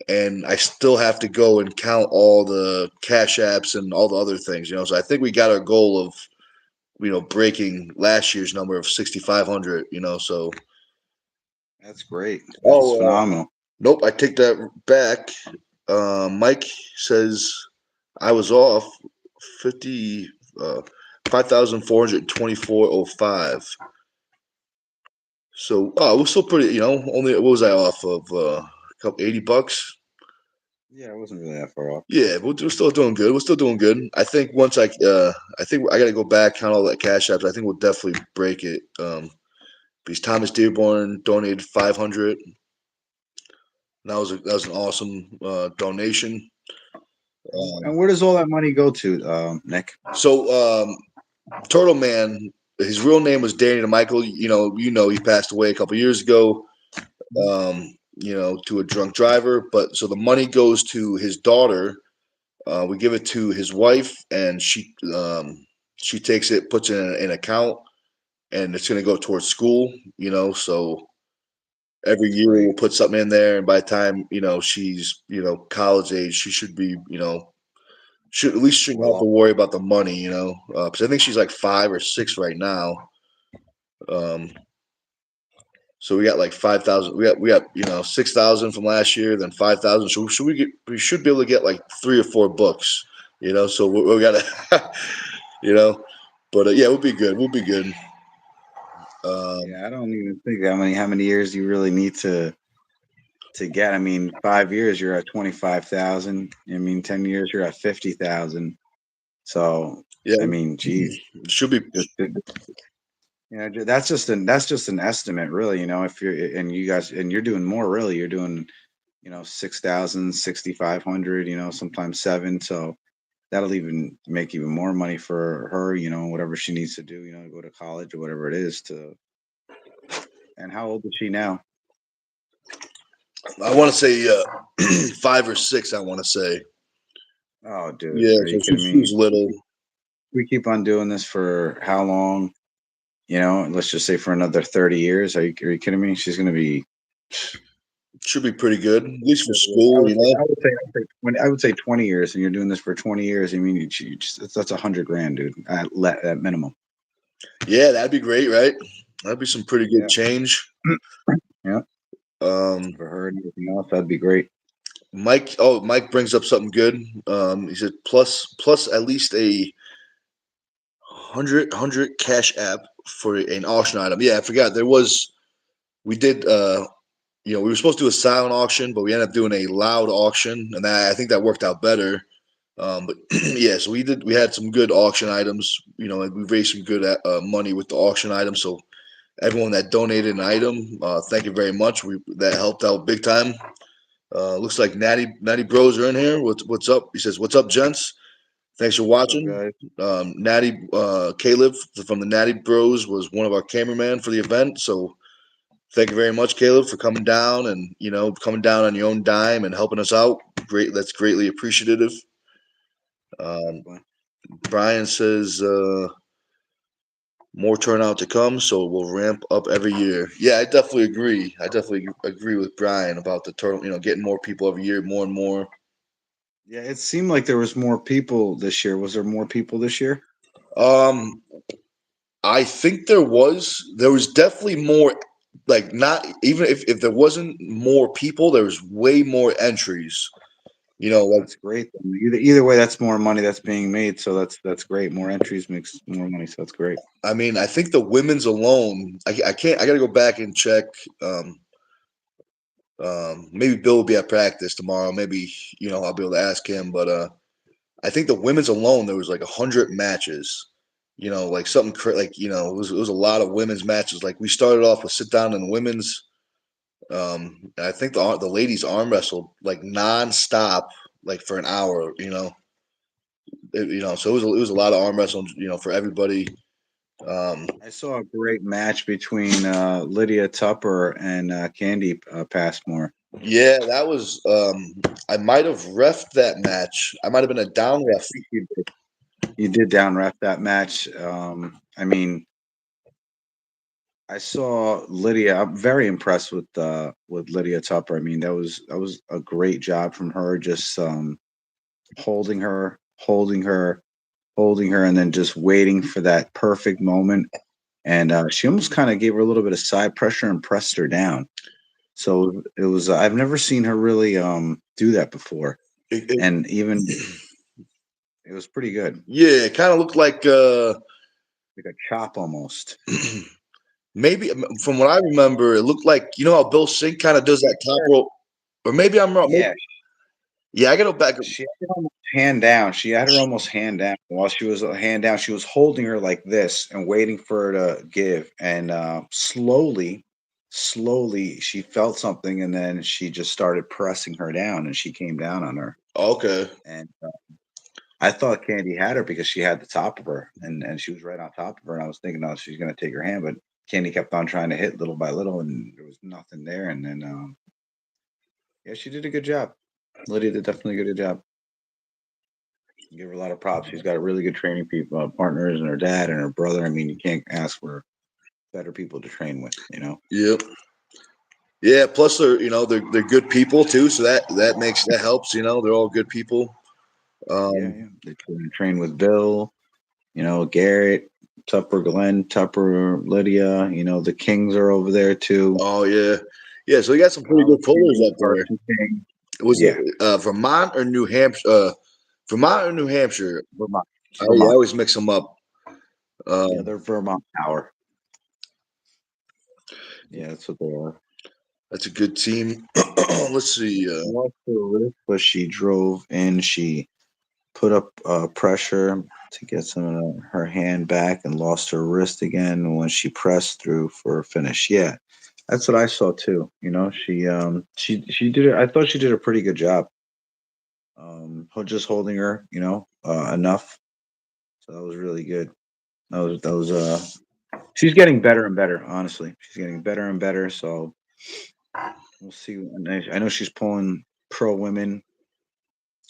and I still have to go and count all the Cash Apps and all the other things. So I think we got our goal of breaking last year's number of 6,500. So
That's great. That's
oh
phenomenal.
nope, I take that back. Mike says I was off 50 uh, 5,424.05. So we're still pretty. Only what was I off of? A couple $80.
Yeah, I wasn't really that far off.
Yeah, we're still doing good. We're still doing good. I think I got to go back count all that cash apps. I think we'll definitely break it. Because Thomas Dearborn donated 500. That was an awesome donation.
And where does all that money go to, Nick?
So Turtle Man, his real name was Danny Michael. He passed away a couple years ago. To a drunk driver. But so the money goes to his daughter. We give it to his wife, and she takes it, puts it in an account, and it's going to go towards school. So every
That's
year
great.
we'll put something in there, and by the time she's college age, she should be should at least shouldn't have to
Well,
worry about the money. Because I think she's like 5 or 6 right now. Um, so we got like 5,000. We got 6,000 from last year, then 5,000. So we should be able to get like 3 or 4 books. So we got to you know. But yeah, we'll be good. We'll be good. Um,
yeah, I don't even think how many years you really need to get. I mean, 5 years you're at 25,000. I mean, 10 years you're at 50,000. So,
yeah,
I mean, geez,
should be.
just that's just an estimate, really. If you're and you guys and you're doing more, really, you're doing 6,000, 6,500. Sometimes seven. So that'll even make even more money for her. Whatever she needs to do. To go to college or whatever it is. And how old is she now?
I want to say 5 or 6. I want to say.
Oh, dude,
Yeah,
are
so
you kidding me?
she's little.
We keep on doing this for how long? Let's just say for another 30 years. Are you kidding me? She's going to be.
Should be pretty good, at least for
I
school,
would
you
say,
know.
I would say 20 years, and you're doing this for 20 years. I mean, that's 100 grand, dude, at minimum.
Yeah, that'd be great, right? That'd be some pretty good
Yeah,
change.
yeah.
Um,
For her and everything else, that'd be great.
Mike brings up something good. He said plus at least a hundred cash app for an auction item. Yeah, I forgot there was. We did. We were supposed to do a silent auction, but we ended up doing a loud auction, and I think that worked out better. But yeah, so we did. We had some good auction items. And we raised some good money with the auction items. So everyone that donated an item, thank you very much. That helped out big time. Looks like Natty Bros are in here. What's up? He says, "What's up, gents? Thanks for
What's up,
watching."
guys?
Natty Caleb from the Natty Bros was one of our cameramen for the event. So thank you very much, Caleb, for coming down and coming down on your own dime and helping us out. Great, that's greatly appreciative. Um,
Definitely.
Brian says more turnout to come, so we'll ramp up every year. Yeah, I definitely agree. I definitely agree with Brian about the turtle. Getting more people every year, more and more.
Yeah, it seemed like there was more people this year. Was there more people this year?
Um, I think there was definitely more. Like not even if there wasn't more people, there was way more entries. Like
That's great. Either way, that's more money that's being made. So that's great. More entries makes more money. So that's great.
I mean, I think the women's alone. I can't. I got to go back and check. Maybe Bill will be at practice tomorrow. Maybe I'll be able to ask him. But I think the women's alone there was like 100 matches. Like something like it was a lot of women's matches. Like we started off with sit down in the women's. And I think the ladies arm wrestled like nonstop, like for an hour. So it was a lot of arm wrestling. For everybody. Um,
I saw a great match between Lydia Tupper and Candy Passmore.
yeah, that was. I might have refed that match. I might have been a down
I
ref.
think you did down ref that match. I mean, I saw Lydia. I'm very impressed with Lydia Tupper. I mean, that was a great job from her. Just holding her, holding her, and then just waiting for that perfect moment. And she almost kind of gave her a little bit of side pressure and pressed her down. So it was. I've never seen her really do that before,
It, it,
and even it was pretty good,
yeah, it kind of looked like
like a chop almost.
maybe from what I remember, it looked like how Bill Sink kind of does that top rope, or maybe I'm wrong.
Yeah,
Yeah, I got to go back.
she had her almost hand down. She had her almost hand down. While she was hand down, she was holding her like this and waiting for her to give. And slowly, she felt something, and then she just started pressing her down, and she came down on her.
Okay.
And I thought Candy had her because she had the top of her, and she was right on top of her. And I was thinking, oh, she's going to take her hand, but Candy kept on trying to hit little by little, and there was nothing there. And then, yeah, she did a good job. Lydia did definitely a good job. Give her a lot of props. She's got a really good training people partners, and her dad and her brother. I mean, you can't ask for better people to train with.
Yep. Yeah. Plus, they're good people too, so that helps. They're all good people.
Yeah,
Um,
yeah. They train with Bill. Garrett, Tupper, Glenn, Tupper, Lydia. The Kings are over there too.
oh yeah, yeah. So you got some pretty good
Alex
pullers
King,
up there.
Carson King.
Was
Yeah,
it Vermont or New Hampshire? Vermont or New Hampshire?
Vermont. It's
I
Vermont.
always mix them up.
Yeah,
Um,
they're Vermont Power. Yeah, that's what they are.
that's a good team. Let's see.
Lost her wrist, but she drove in. She put up pressure to get some of her hand back and lost her wrist again when she pressed through for a finish. Yeah, that's what I saw too. She did it. I thought she did a pretty good job. just holding her, enough. So that was really good. That was. She's getting better and better. Honestly, she's getting better and better. So we'll see. And I know she's pulling pro women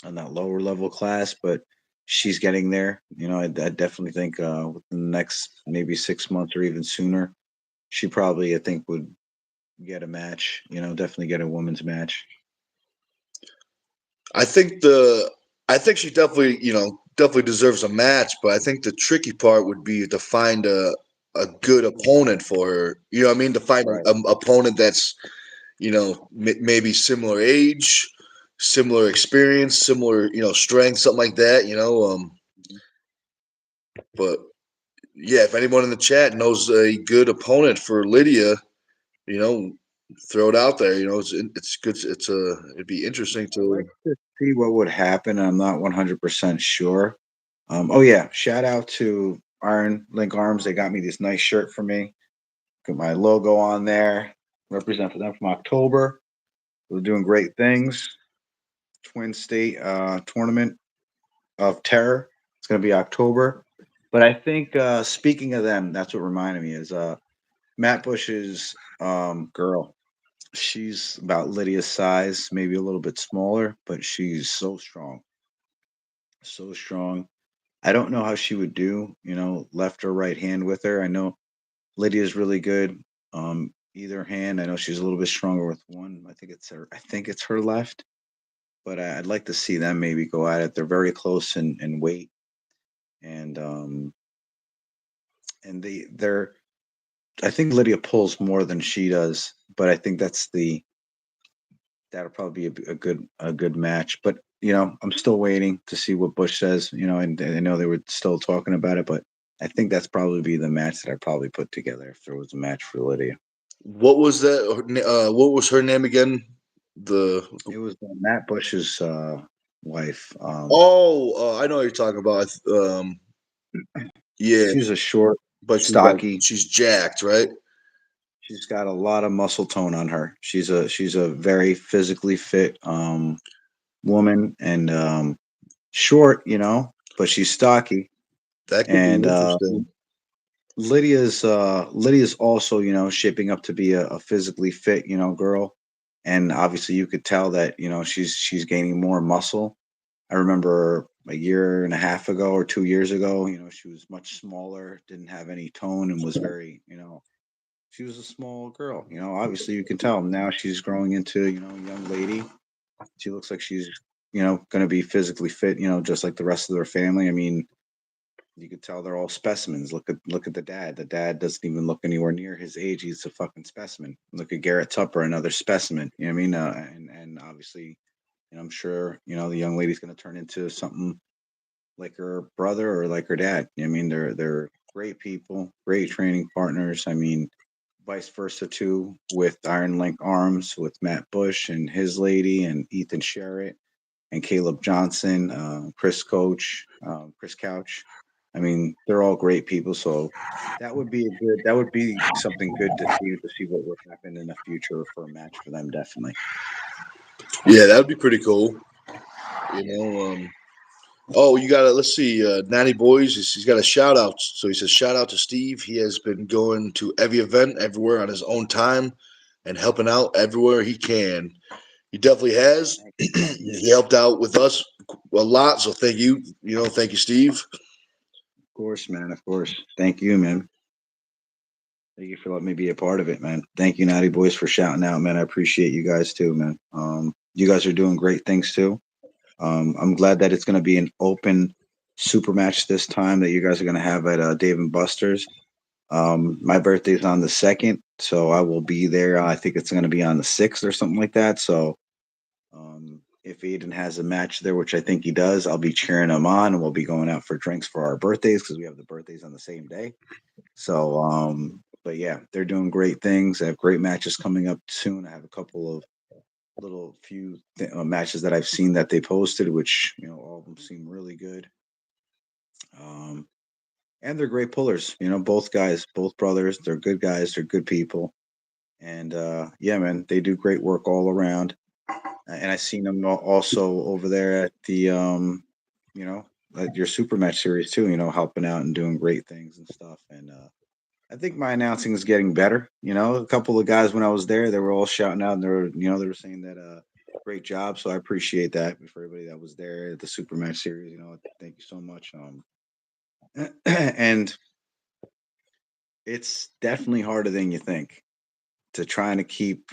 on that lower level class, but she's getting there. I definitely think within the next maybe 6 months or even sooner, she probably I think would get a match. Definitely get a women's match.
I think the I think she definitely definitely deserves a match, but I think the tricky part would be to find a good opponent for her. You know what I mean? To find
Right.
a opponent that's maybe similar age, similar experience, similar strength, something like that. But yeah, if anyone in the chat knows a good opponent for Lydia, you know, throw it out there. It's good. It'd be interesting
I'd
to.
like to see what would happen. I'm not 100% sure. Oh yeah, shout out to Iron Link Arms. They got me this nice shirt for me. Got my logo on there. Represent for them from October. They're doing great things. Twin State tournament of terror. It's going to be October. But I think speaking of them, that's what reminded me is Matt Bush's girl. She's about Lydia's size, maybe a little bit smaller, but she's so strong, so strong. I don't know how she would do, left or right hand with her. I know Lydia's really good. Either hand. I know she's a little bit stronger with one. I think it's her. I think it's her left. But I'd like to see them maybe go at it. They're very close in weight, and they're. I think Lydia pulls more than she does, but I think that'll probably be a good match. But I'm still waiting to see what Bush says. And I know they were still talking about it, but I think that's probably be the match that I probably put together if there was a match for Lydia.
What was that? What was her name again? The
It was Matt Bush's wife.
I know what you're talking about. Yeah,
She's a short,
but
stocky.
she's jacked, right?
She's got a lot of muscle tone on her. She's a very physically fit woman and short, but she's stocky.
That could be
And
interesting.
Lydia's also, shaping up to be a physically fit, girl. And obviously you could tell that, she's gaining more muscle. I remember a year and a half ago or 2 years ago, she was much smaller, didn't have any tone and was very, she was a small girl. Obviously you can tell now she's growing into, a young lady. She looks like she's, going to be physically fit, just like the rest of their family. I mean, you could tell they're all specimens. Look at the dad. The dad doesn't even look anywhere near his age. He's a fucking specimen. Look at Garrett Tupper, another specimen. You know what I mean? And obviously, I'm sure the young lady's going to turn into something like her brother or like her dad. You know what I mean? They're great people, great training partners. I mean, vice versa too with Iron Link Arms with Matt Bush and his lady and Ethan Sherritt and Caleb Johnson, Chris Couch. I mean, they're all great people. So that would be something good to see what would happen in the future for a match for them. Definitely.
Yeah, that would be pretty cool. You know. Oh, you got to let's see. Natty Boys, he's got a shout out. So he says, shout out to Steve. He has been going to every event, everywhere on his own time, and helping out everywhere he can. He definitely has.
Thank you.
He helped out with us a lot. So thank you. Thank you, Steve.
Of course, man. Of course. Thank you, man. Thank you for letting me be a part of it, man. Thank you, Naughty Boys, for shouting out, man. I appreciate you guys too, man. You guys are doing great things too. I'm glad that it's going to be an open super match this time that you guys are going to have at Dave and Buster's. My birthday's on the 2nd, so I will be there. I think it's going to be on the 6th or something like that. So if Aiden has a match there, which I think he does, I'll be cheering him on, and we'll be going out for drinks for our birthdays because we have the birthdays on the same day. So, but yeah, they're doing great things. I have great matches coming up soon. I have a couple of little few matches that I've seen that they posted, which all of them seem really good. Um, and they're great pullers. Both guys, both brothers, they're good guys. They're good people, and yeah, man, they do great work all around. and I seen him also over there at the you know, at your super match series too. You know, helping out and doing great things and stuff. And I think my announcing is getting better. You know, a couple of guys when I was there, they were all shouting out and they were saying that great job. So I appreciate that for everybody that was there at the super match series. You know, thank you so much. And it's definitely harder than you think to trying to keep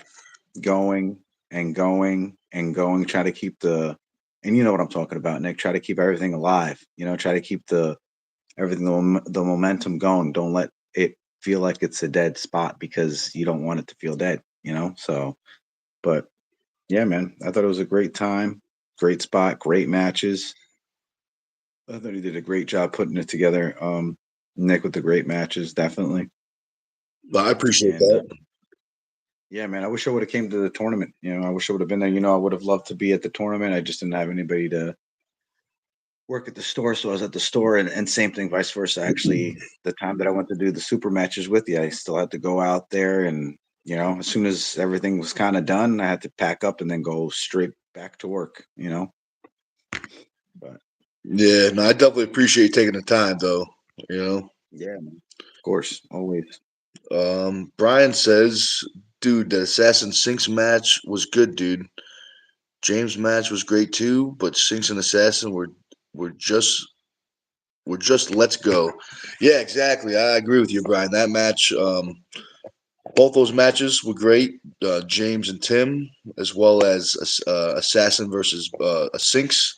going and going and going, try to keep the, and you know what I'm talking about, Nick. Try to keep everything alive. You know, try to keep the everything the momentum going. Don't let it feel like it's a dead spot because you don't want it to feel dead. You know, so but yeah, man, I thought it was a great time, great spot, great matches. I thought he did a great job putting it together. Nick with the great matches, definitely.
Well, I appreciate
And
that.
yeah, man, I wish I would have came to the tournament. You know, I wish I would have been there. You know, I would have loved to be at the tournament. I just didn't have anybody to work at the store, so I was at the store, and same thing, vice versa. Actually, the time that I went to do the super matches with you, I still had to go out there, and you know, as soon as everything was kind of done, I had to pack up and then go straight back to work. You know, but
Yeah, no, I definitely appreciate taking the time, though. You know,
yeah, man, of course, always.
Brian says, "Dude, that Assassin Sinks match was good, dude. James match was great too, but Sinks and Assassin were just let's go." Yeah, exactly. I agree with you, Brian. That match, both those matches were great. James and Tim, as well as Assassin versus a Sinks.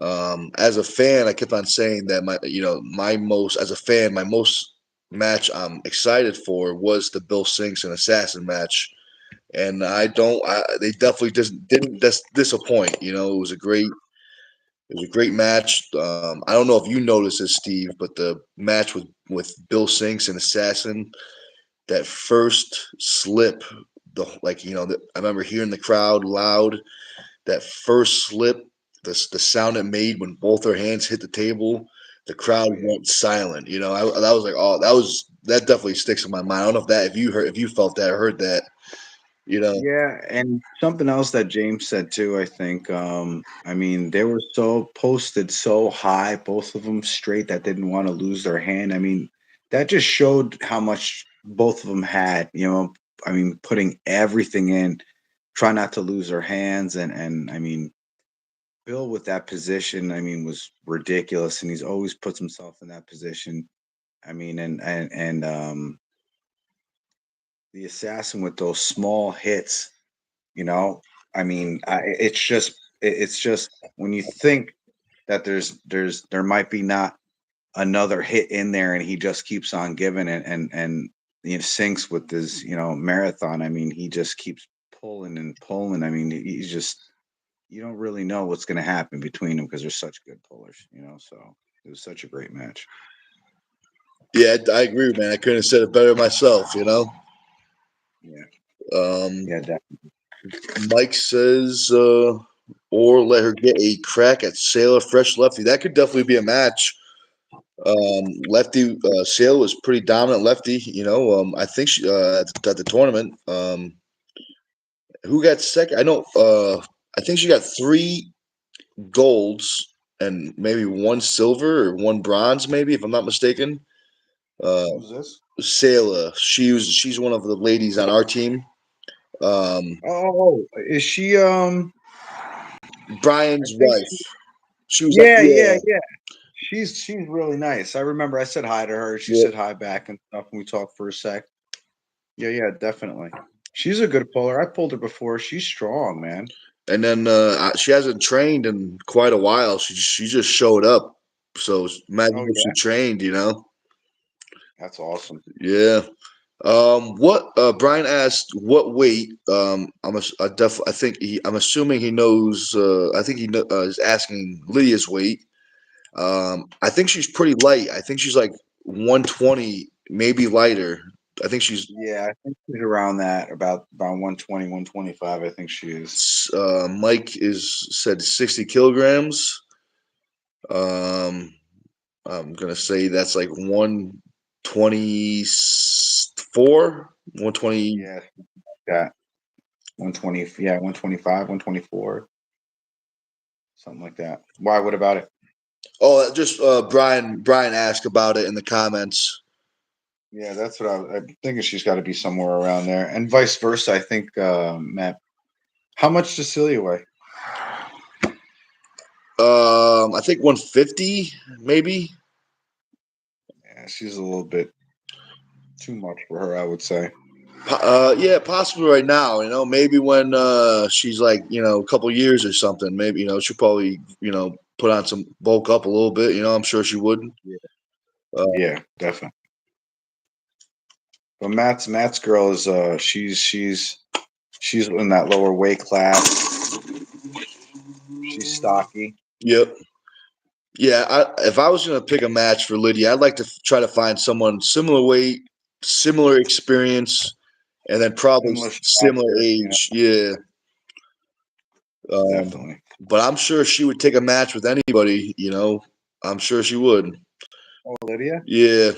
As a fan, I kept on saying that my most as a fan, my most match I'm excited for was the Bill Sinks and Assassin match, and they definitely didn't disappoint. You know, it was a great match. I don't know if you noticed this, Steve, but the match with Bill Sinks and Assassin, that first slip, I remember hearing the crowd loud. That first slip, the sound it made when both their hands hit the table, the crowd
Oh yeah.
went silent. You know, that was like, oh, that definitely sticks in my mind. I don't know if you felt that or heard that. You know,
Yeah, and something else that James said too, I think, I mean, they were so posted so high, both of them straight that didn't want to lose their hand. I mean, that just showed how much both of them had, you know, I mean, putting everything in, try not to lose their hands and I mean, Bill with that position, I mean, was ridiculous and he's always puts himself in that position. I mean, and the assassin with those small hits. You know, I mean, it's just when you think that there might be not another hit in there, and he just keeps on giving it, and he sinks with his marathon. I mean, he just keeps pulling and pulling. I mean, he's just you don't really know what's going to happen between them because they're such good pullers. You know, so it was such a great match.
yeah, I agree, man. I couldn't have said it better myself. You know,
Yeah,
um,
yeah, that,
Mike says, or let her get a crack at Sailor Fresh Lefty. That could definitely be a match. Lefty Sailor was pretty dominant lefty. You know, I think at the tournament. Who got second? I know. I think she got three golds and maybe one silver or one bronze, maybe if I'm not mistaken. Uh,
who's this?
Sayla, she's one of the ladies on our team. Um,
Oh, is she? I
Brian's
think
wife.
she.
She was like,
Yeah, yeah,
yeah,
yeah. She's really nice. I remember I said hi to her. She
yeah.
said hi back and stuff, and we talked for a sec. Yeah, yeah, definitely. She's a good puller. I pulled her before. She's strong, man.
And then she hasn't trained in quite a while. She just showed up. So imagine
Oh
if she
yeah,
trained. You know.
that's awesome.
Yeah. What Brian asked, what weight? I think I'm assuming he knows. I think is asking Lydia's weight. I think she's pretty light. I think she's like 120, maybe lighter. I think she's.
Yeah, I think she's around that, about 120, 125. I think she is.
Mike is said 60 kilograms. Um, I'm gonna say that's like 124, 120.
Yeah, that. 120, yeah, 125, 124, something like that. Why? What about it?
Oh, just Brian asked about it in the comments.
Yeah, that's what I'm thinking. She's got to be somewhere around there, and vice versa. I think Matt. How much does Celia weigh?
I think 150 maybe.
Yeah, she's a little bit too much for her, I would say.
Yeah, possibly right now. Maybe when she's like a couple years or something. Maybe she'll probably put on some bulk up a little bit. I'm sure she would.
Yeah,
Uh,
yeah, definitely. But Matt's girl is she's in that lower weight class. She's stocky.
yep. Yeah. If I was gonna pick a match for Lydia, I'd like to try to find someone similar weight, similar experience, and then probably
Similar
similar
stature,
age. Yeah. Um,
definitely.
but I'm sure she would take a match with anybody. I'm sure she would.
Oh, Lydia.
Yeah.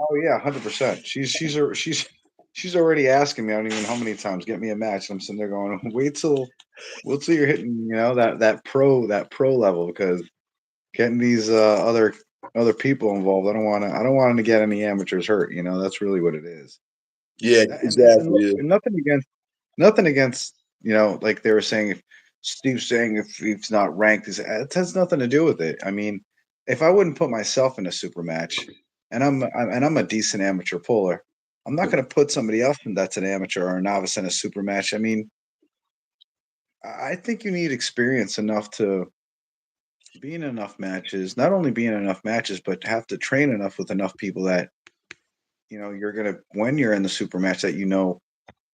Oh yeah, 100%. She's already asking me. I don't even know how many times. Get me a match. I'm sitting there going, wait till you're hitting that pro level because getting these other people involved. I don't want to get any amateurs hurt. That's really what it is.
Yeah.
And
Exactly.
look,
Yeah.
nothing against like they were saying, if Steve's saying if he's not ranked, it has nothing to do with it. I mean, if I wouldn't put myself in a super match, and I'm a decent amateur puller, I'm not going to put somebody else that's an amateur or a novice in a super match. I mean, I think you need experience enough to be in enough matches, not only be in enough matches, but have to train enough with enough people that you're gonna when you're in the super match that you know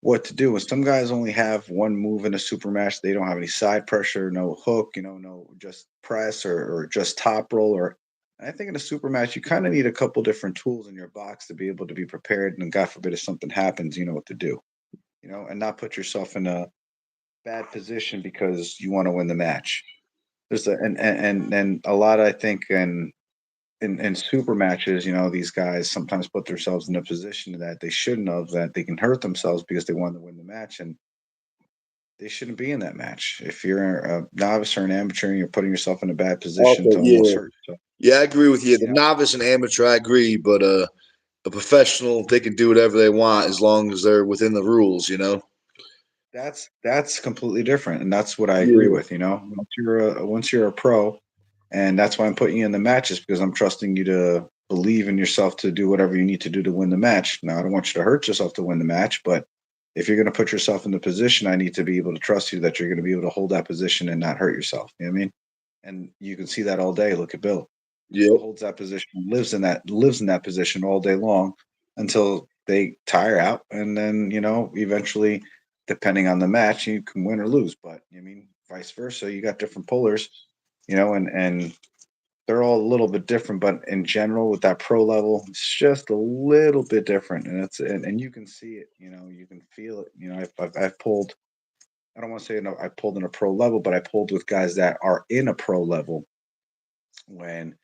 what to do. And some guys only have one move in a super match. They don't have any side pressure, no hook, no just press or just top roll. Or and I think in a super match, you kind of need a couple different tools in your box to be able to be prepared. And God forbid if something happens, you know what to do. And not put yourself in a bad position because you want to win the match. There's and a lot I think in super matches, these guys sometimes put themselves in a position that they shouldn't have, that they can hurt themselves because they want to win the match, and they shouldn't be in that match. If you're a novice or an amateur and you're putting yourself in a bad position
Okay.
to almost
Yeah.
hurt yourself,
Yeah. I agree with you.
you
The
know,
novice and amateur, I agree, but a professional, they can do whatever they want as long as they're within the rules.
that's completely different, and that's what I agree
Yeah.
with. Once you're a pro, and that's why I'm putting you in the matches because I'm trusting you to believe in yourself to do whatever you need to do to win the match. Now, I don't want you to hurt yourself to win the match, but if you're going to put yourself in the position, I need to be able to trust you that you're going to be able to hold that position and not hurt yourself. You know what I mean? And you can see that all day. Look at Bill. Bill
Yep.
holds that position, lives in that position all day long until they tire out, and then eventually, depending on the match, you can win or lose. But I mean, vice versa, you got different pullers, and they're all a little bit different, but in general, with that pro level, it's just a little bit different, and you can see it. You can feel it. I've pulled. I don't want to say I pulled in a pro level, but I pulled with guys that are in a pro level. When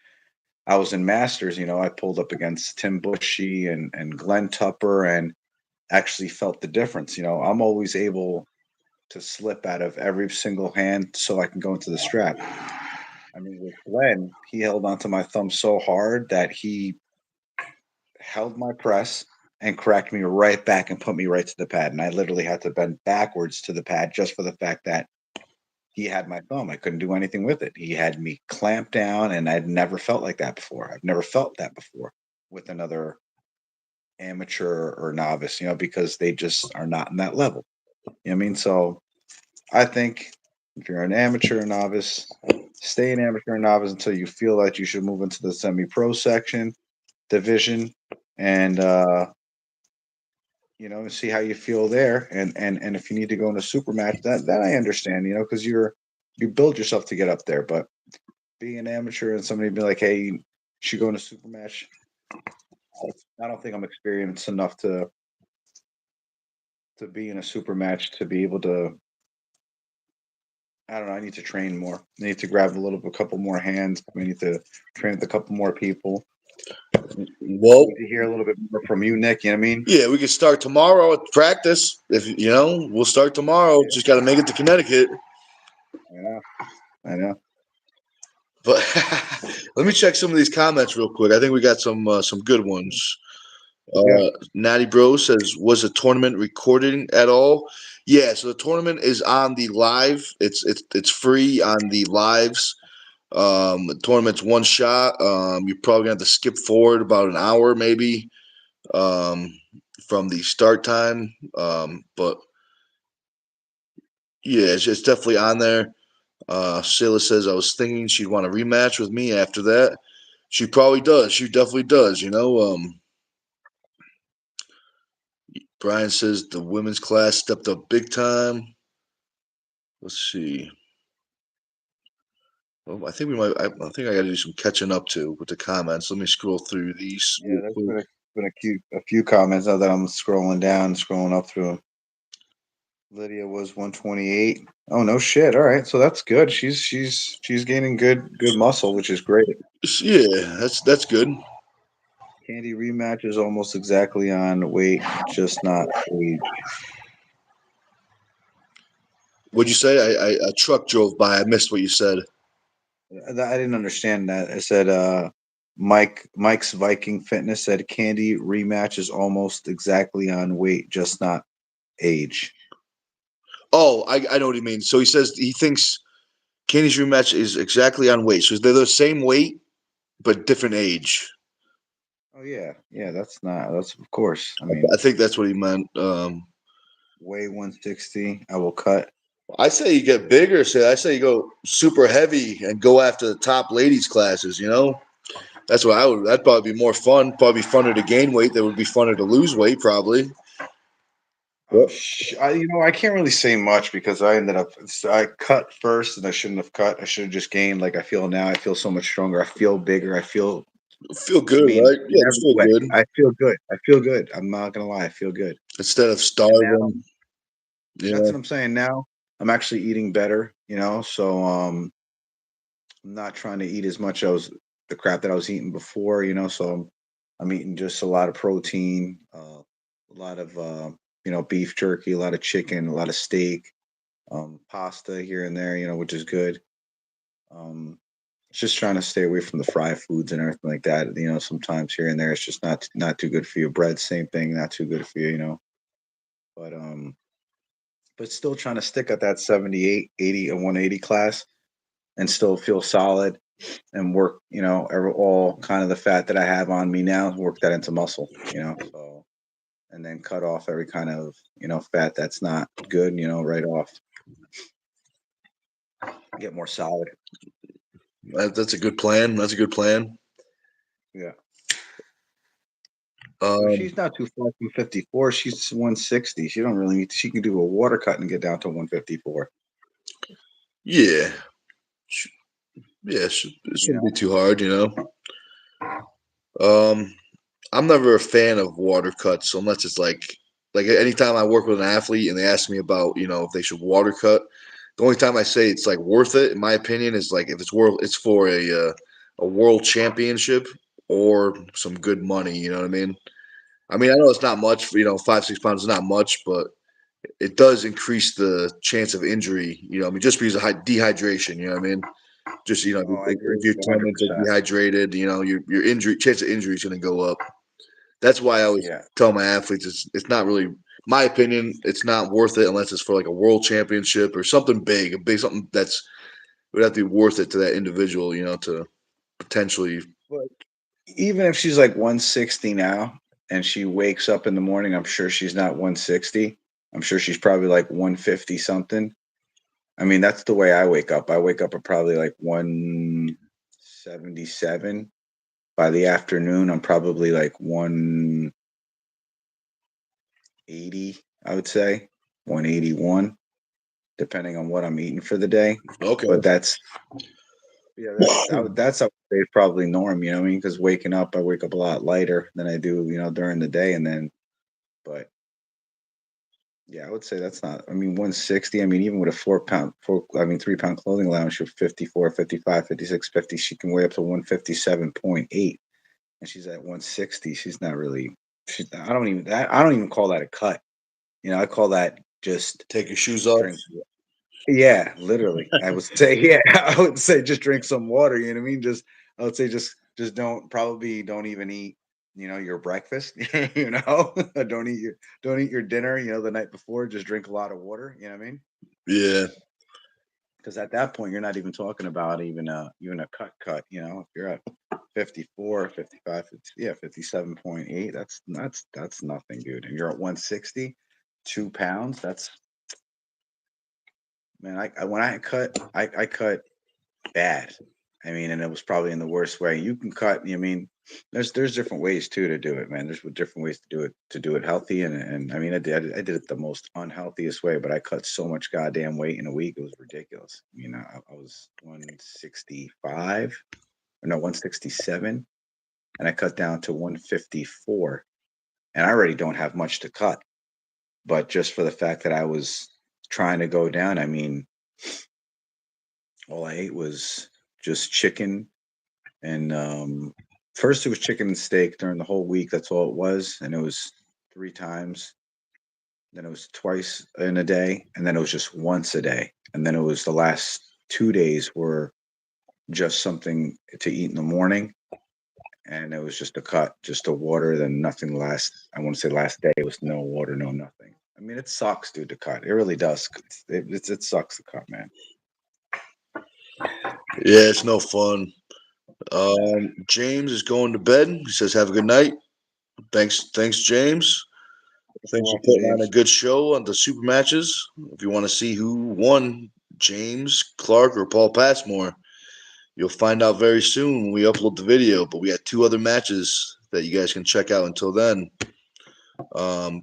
I was in Masters, I pulled up against Tim Bushy and Glenn Tupper, and actually felt the difference. I'm always able to slip out of every single hand so I can go into the strap. I mean, with Glenn, he held onto my thumb so hard that he held my press and cracked me right back and put me right to the pad. And I literally had to bend backwards to the pad just for the fact that he had my thumb. I couldn't do anything with it. He had me clamped down, and I'd never felt like that before. I've never felt that before with another amateur or novice, because they just are not in that level. You know what I mean? So I think if you're an amateur or novice, stay an amateur or novice until you feel that you should move into the semi-pro section division, and see how you feel there. And if you need to go in a super match, that I understand, because you build yourself to get up there. But being an amateur and somebody be like, hey, you should go in a super match. I don't think I'm experienced enough to be in a super match to be able to. I don't know. I need to train more. I need to grab a couple more hands. We need to train with a couple more people.
Well,
Need to hear a little bit more from you, Nick. You know what I mean?
yeah, we could start tomorrow at practice. If we'll start tomorrow.
Yeah,
Just got to make it to Connecticut.
I know. I know.
But let me check some of these comments real quick. I think we got some good ones.
Yeah.
Natty Bro says, "Was the tournament recording at all?" Yeah, so the tournament is on the live. It's free on the lives. The tournament's one shot. You're probably gonna have to skip forward about an hour, maybe, um, from the start time. But yeah, it's definitely on there. Scylla says, "I was thinking she'd want a rematch with me after that." She probably does. She definitely does. Brian says the women's class stepped up big time. Let's see. Well, I think we might. I think I got to do some catching up too with the comments. Let me scroll through these
Yeah,
real
there's
quick.
been a few comments now that I'm scrolling down, scrolling up through 'em. Lydia was 128. Oh no shit. All right, so that's good. She's gaining good muscle, which is great.
Yeah, that's good.
Candy rematch is almost exactly on weight, just not age.
What'd you say? A truck drove by. I missed what you said.
I didn't understand that. I said Mike's Viking Fitness said Candy rematch is almost exactly on weight, just not age.
Oh, I know what he means. So he says he thinks Kenny's rematch is exactly on weight. So they're the same weight but different age.
Oh yeah, yeah. That's of course. I mean,
I think that's what he meant.
weigh 160. I will cut.
I say you get bigger. I say you go super heavy and go after the top ladies classes. That's what I would. That'd probably be more fun. Probably funner to gain weight. That would be funner to lose weight. Probably.
Oh,
Yep.
I can't really say much because I cut first and I shouldn't have cut. I should have just gained. Like I feel now, I feel so much stronger. I feel bigger. I feel.
Feel
I
good,
mean,
right?
in
Yeah, just
every
feel
way,
good
I feel good. I feel good. I'm not gonna lie. I feel good.
instead of
And now
starving.
that's
Yeah,
what I'm saying. Now I'm actually eating better. So I'm not trying to eat as much as the crap that I was eating before. So I'm eating just a lot of protein, a lot of beef jerky, a lot of chicken, a lot of steak, pasta here and there, which is good. Um, just trying to stay away from the fried foods and everything like that. Sometimes here and there, it's just not too good for you. Bread, same thing, not too good for you. But still trying to stick at that 78, 80, and 180 class and still feel solid and work. All kind of the fat that I have on me now, work that into muscle. So and then cut off every kind of fat that's not good. Right off, get more solid.
that's a good plan. That's a good plan.
Yeah. So
Um,
she's not too far from 54. She's 160. She don't really need. She can do a water cut and get down to 154.
yeah, yeah. It
You
shouldn't be
know.
too hard. Um, I'm never a fan of water cuts unless it's like anytime I work with an athlete and they ask me about if they should water cut. The only time I say it's like worth it, in my opinion, is like if it's for a world championship or some good money. You know what I mean? I know it's not much. 5-6 pounds is not much, but it does increase the chance of injury. Just because of dehydration. You know what I mean? Just
Oh, I agree
if
with
your
you
tendons are
100%.
dehydrated, your injury chance of injury is going to go up. That's why I always
Yeah.
tell my athletes it's not really my opinion. It's not worth it unless it's for like a world championship or something big, something that's would have to be worth it to that individual. To potentially.
But even if she's like 160 now and she wakes up in the morning, I'm sure she's not 160. I'm sure she's probably like 150 something. I mean, that's the way I wake up. I wake up at probably like 177. By the afternoon, I'm probably like 180, I would say, 181, depending on what I'm eating for the day.
Okay.
But yeah, that's I would say probably norm, you know what I mean? Because waking up, I wake up a lot lighter than I do, during the day. And then, but yeah, I would say that's not, I mean, 160, I mean, even with a 3 pound clothing allowance, you're 54, 55, 56, 50. She can weigh up to 157.8. and she's at 160. She's not really. I don't even call that a cut. I call that just
Take your shoes off.
drink. Yeah, literally. I would say, yeah, I would say just drink some water. You know what I mean? I would say just don't even eat, your breakfast. Don't eat your dinner. The night before. Just drink a lot of water. You know what I mean?
Yeah,
Because at that point, you're not even talking about even a cut. If you're at 54, 55, 50, yeah, 57.8, that's nothing, dude. And you're at 160, 2 pounds. That's man. When I cut, I cut bad. I mean, and it was probably in the worst way. You can cut. I mean, there's different ways too to do it, man. There's different ways to do it healthy, and I mean, I did it the most unhealthiest way, but I cut so much goddamn weight in a week. It was ridiculous. I was 165, or no, 167, and I cut down to 154, and I already don't have much to cut. But just for the fact that I was trying to go down, I mean, all I ate was just chicken. And first, it was chicken and steak during the whole week. That's all it was. And it was 3 times. Then it was twice in a day. And then it was just once a day. And then it was the last 2 days were just something to eat in the morning. And it was just a cut, just a water, then nothing last. I want to say last day was no water, no nothing. I mean, it sucks, dude, to cut. It really does. It sucks to cut, man.
yeah, it's no fun.
Nah.
James is going to bed. He says, "Have a good night." Thanks, James.
You're
Thanks for
welcome,
putting on a
James.
good show on the super matches. If you want to see who won, James Clark or Paul Passmore, you'll find out very soon when we upload the video. But we got two other matches that you guys can check out until then.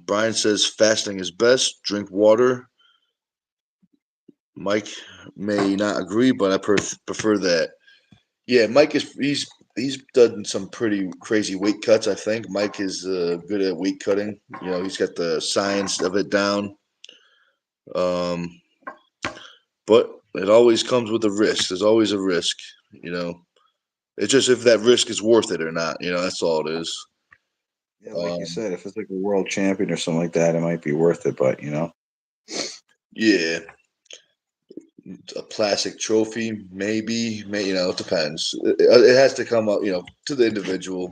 Brian says fasting is best. Drink water. Mike may not agree, but I prefer that. Yeah, Mike is he's done some pretty crazy weight cuts. I think Mike is good at weight cutting. He's got the science of it down. Um, but it always comes with a risk. There's always a risk. You know, it's just if that risk is worth it or not. That's all it is.
Yeah, like you
Um,
said, if it's like a world champion or something like that, it might be worth it. But
yeah, a plastic trophy, maybe. It depends. It has to come up, to the individual.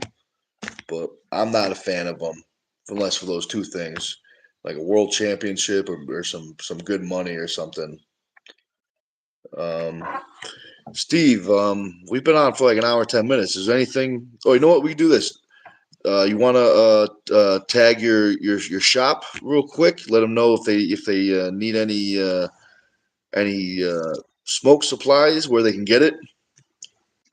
But I'm not a fan of them unless for those two things, like a world championship or some good money or something. Um, Steve, we've been on for like an hour, 10 minutes. Is there anything? Oh, you know what? We can do this. You want to tag your shop real quick? Let them know if they need any smoke supplies where they can get it.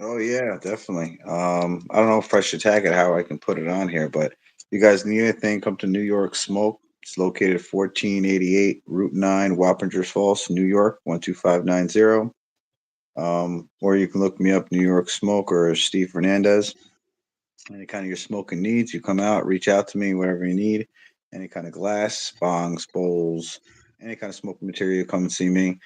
oh yeah, definitely. I don't know if I should tag it, how I can put it on here, but if you guys need anything, come to New York Smoke. It's located at 1488 Route 9, Wappingers Falls, New York, 12590. Or you can look me up, New York Smoke or Steve Fernandez. Any kind of your smoking needs, you come out, reach out to me, whatever you need. Any kind of glass, bongs, bowls, any kind of smoking material, come and see me.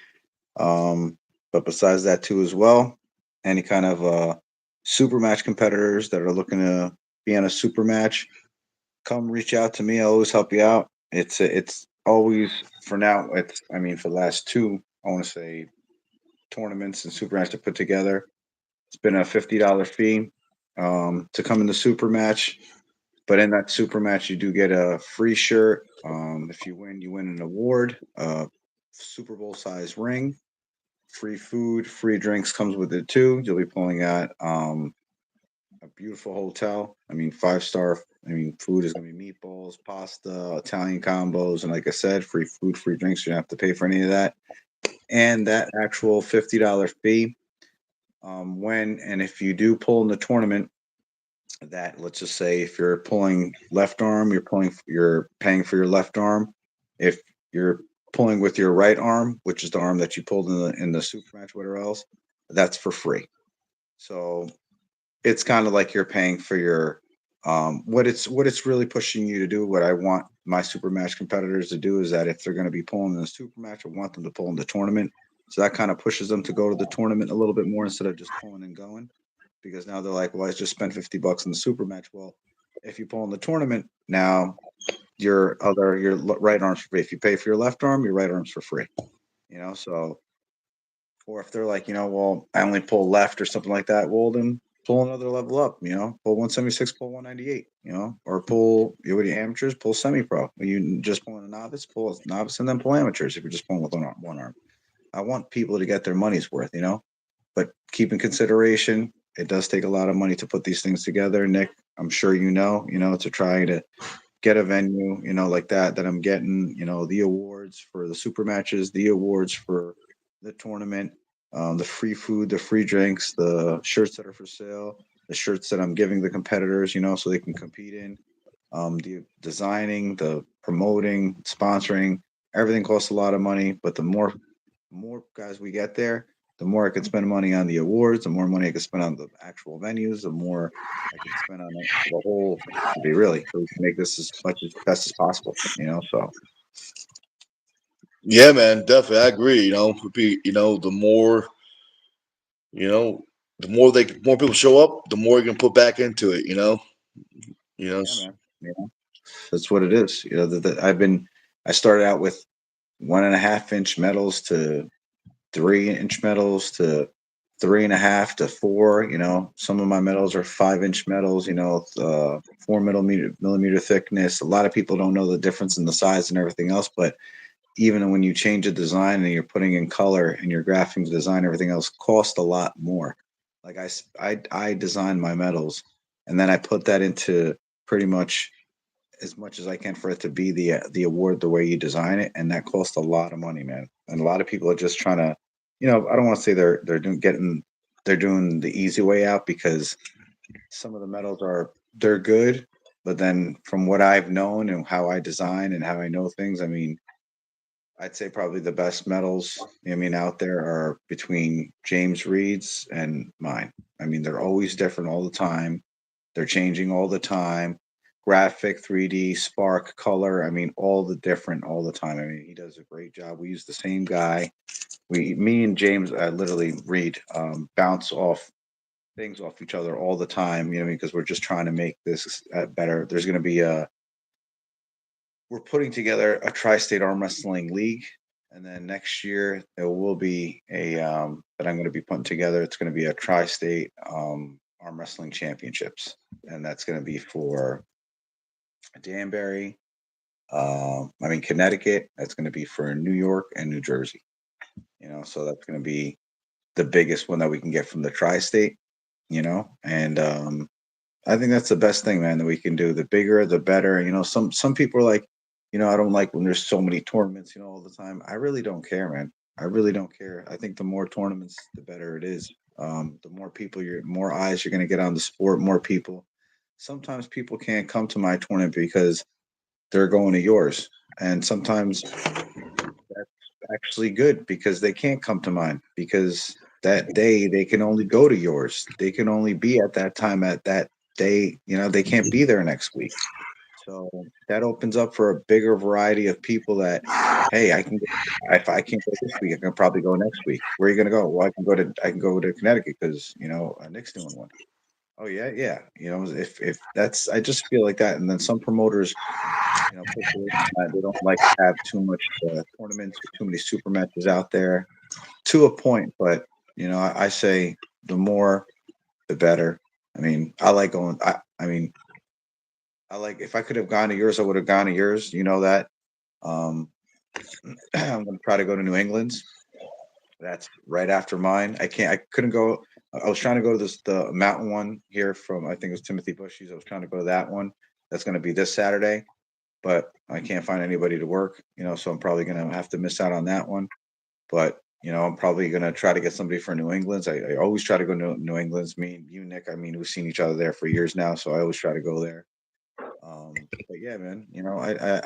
But besides that too as well, any kind of super match competitors that are looking to be on a super match, come reach out to me. I'll always help you out. It's always, for now. I mean, for the last two, I want to say, tournaments and super match to put together, it's been a $50 fee to come in the super match. But in that super match, you do get a free shirt. If you win, you win an award, Super Bowl size ring, free food, free drinks comes with it too. You'll be pulling out a beautiful hotel. I mean, 5 star. I mean, food is going to be meatballs, pasta, Italian combos, and like I said, free food, free drinks. You don't have to pay for any of that. And that actual $50 fee, when and if you do pull in the tournament, that, let's just say, if you're pulling left arm, you're paying for your left arm. If you're pulling with your right arm, which is the arm that you pulled in the super match, whatever else, that's for free. So it's kind of like you're paying for your what it's really pushing you to do. What I want my super match competitors to do is that if they're going to be pulling in the super match, I want them to pull in the tournament. So that kind of pushes them to go to the tournament a little bit more instead of just pulling and going. because now they're like, well, I just spent $50 in the super match. Well, if you pull in the tournament now, your right arm's free. If you pay for your left arm, your right arm's for free. So or if they're like, well, I only pull left or something like that, well, then pull another level up, pull 176, pull 198, or pull, with your amateurs, pull semi pro. You just pulling a novice, pull a novice, and then pull amateurs if you're just pulling with one arm. I want people to get their money's worth, but keep in consideration, it does take a lot of money to put these things together. Nick, I'm sure to try to get a venue, like that I'm getting, the awards for the super matches, the awards for the tournament, the free food, the free drinks, the shirts that are for sale, the shirts that I'm giving the competitors, so they can compete in, the designing, the promoting, sponsoring, everything costs a lot of money, but the more guys we get there, the more I can spend money on the awards, the more money I can spend on the actual venues, the more I can spend on the whole be really so we can make this as much as best as possible, So
Yeah, man, definitely, I agree. You know, more people show up, the more you can put back into it. You know.
yeah, man. That's what it is. I started out with 1.5 inch medals to 3 inch medals to 3.5 to 4. Some of my medals are 5 inch medals. 4 millimeter thickness. A lot of people don't know the difference in the size and everything else, but even when you change a design and you're putting in color and you're graphing the design, everything else costs a lot more. Like I design my medals, and then I put that into pretty much as I can for it to be the award the way you design it, and that costs a lot of money, man. And a lot of people are just trying to, I don't want to say they're doing the easy way out, because some of the medals they're good, but then from what I've known and how I design and how I know things, I mean, I'd say probably the best medals, out there are between James Reed's and mine. I mean, they're always different all the time. They're changing all the time. Graphic, 3D, spark, color. I mean, all the different all the time. I mean, he does a great job. We use the same guy. Me and James, literally Reed, bounce off things off each other all the time. Because we're just trying to make this better. There's going to be we're putting together a tri-state arm wrestling league, and then next year there will be a that I'm going to be putting together. It's going to be a tri-state arm wrestling championships, and that's going to be for Danbury. Connecticut. That's going to be for New York and New Jersey. So that's going to be the biggest one that we can get from the tri-state. And I think that's the best thing, man, that we can do. The bigger, the better. Some people are like, I don't like when there's so many tournaments, all the time. I really don't care, man. I really don't care. I think the more tournaments, the better it is. The more people, more eyes you're going to get on the sport. More people. Sometimes people can't come to my tournament because they're going to yours, and sometimes that's actually good because they can't come to mine because that day they can only go to yours. They can only be at that time at that day. They can't be there next week. So that opens up for a bigger variety of people that, hey, if I can't go this week, I can probably go next week. Where are you gonna go? Well, I can go to Connecticut because Nick's doing one. Oh yeah, yeah. If that's, I just feel like that. And then some promoters, push away from that. They don't like to have too much tournaments or too many super matches out there to a point. But I say the more, the better. I mean, I like going. I mean, I like, if I could have gone to yours, I would have gone to yours. You know that. Um, I'm going to try to go to New England's. That's right after mine. I can't. I couldn't go. I was trying to go to the mountain one here from, I think it was Timothy Bushy's. I was trying to go to that one. That's going to be this Saturday, but I can't find anybody to work. So I'm probably going to have to miss out on that one. But I'm probably going to try to get somebody for New England's. I always try to go to New England's. Me and you, Nick. I mean, we've seen each other there for years now, so I always try to go there. But yeah, man. I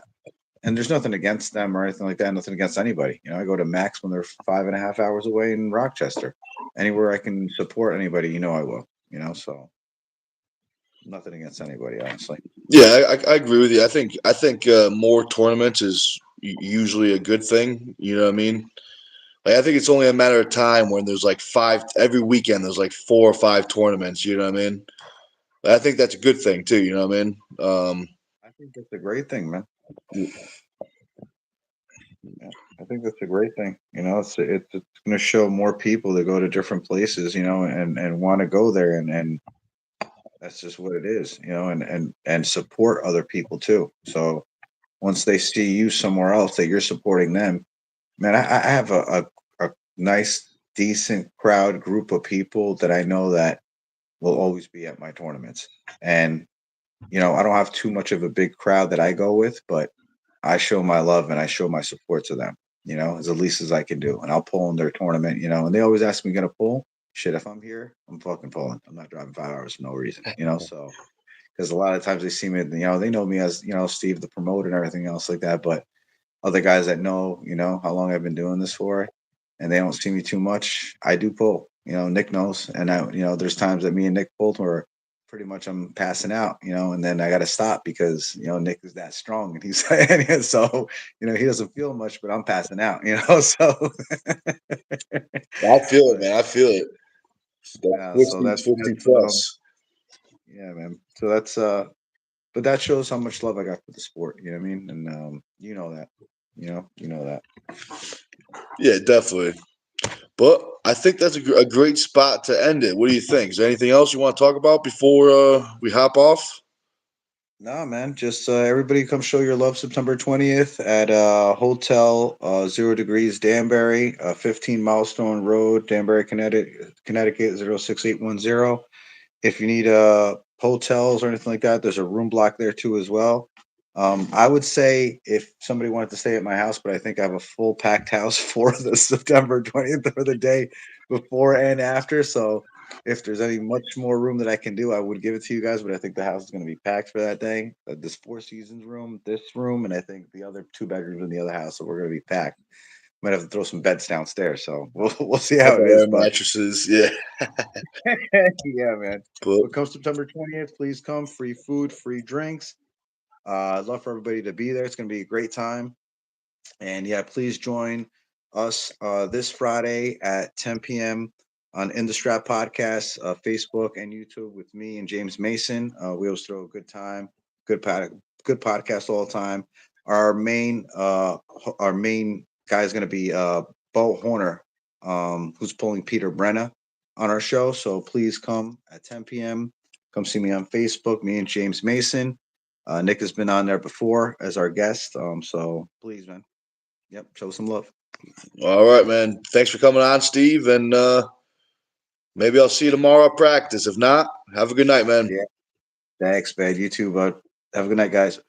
and there's nothing against them or anything like that. Nothing against anybody. I go to Max when they're 5.5 hours away in Rochester. Anywhere I can support anybody, I will. So nothing against anybody, honestly.
Yeah, I agree with you. I think more tournaments is usually a good thing. You know what I mean? Like, I think it's only a matter of time when there's like five every weekend. There's like 4 or 5 tournaments. You know what I mean? I think that's a good thing too. You know what I mean?
I think that's a great thing, man. Yeah, I think that's a great thing. It's going to show more people to go to different places, and want to go there, and that's just what it is, and support other people too. So once they see you somewhere else that you're supporting them, man, I have a nice, decent crowd group of people that I know that will always be at my tournaments. And, I don't have too much of a big crowd that I go with, but I show my love and I show my support to them, as the least as I can do. And I'll pull in their tournament, and they always ask me, gonna pull? Shit, if I'm here, I'm fucking pulling. I'm not driving 5 hours for no reason, so because a lot of times they see me, they know me as, Steve the promoter and everything else like that. But other guys that know, how long I've been doing this for, and they don't see me too much, I do pull. Nick knows, and there's times that me and Nick pulled where pretty much I'm passing out, and then I got to stop because Nick is that strong, and he's and so he doesn't feel much, but I'm passing out, so.
I feel it,
But
man. I feel it. That's
yeah, so
50,
that's
50 plus.
yeah, man. So that's but that shows how much love I got for the sport. You know what I mean? And you know that. You know that.
Yeah, definitely. But I think that's a great spot to end it. What do you think? Is there anything else you want to talk about before we hop off?
No, man. Just everybody come show your love September 20th at Hotel 0 Degrees Danbury, 15 Milestone Road, Danbury, Connecticut 06810. If you need hotels or anything like that, there's a room block there too as well. I would say if somebody wanted to stay at my house, but I think I have a full packed house for the September 20th or the day before and after. So if there's any much more room that I can do, I would give it to you guys. But I think the house is going to be packed for that day. This Four Seasons room, this room, and I think the other 2 bedrooms in the other house, so we're going to be packed. Might have to throw some beds downstairs, so we'll see how it is.
Air
But
mattresses, yeah.
yeah, man.
But
But come September 20th, please come. Free food, free drinks. I'd love for everybody to be there. It's going to be a great time. And yeah, please join us this Friday at 10 p.m. on In the Strap Podcast, Facebook and YouTube with me and James Mason. We always throw a good time, good good podcast all the time. Our main guy is going to be Bo Horner, who's pulling Peter Brenna on our show. So please come at 10 p.m. Come see me on Facebook, me and James Mason. Nick has been on there before as our guest. So please, man. Yep, show some love.
all right, man. Thanks for coming on, Steve, and maybe I'll see you tomorrow at practice. If not, have a good night, man.
Yeah, thanks, man. You too, bud. Have a good night, guys.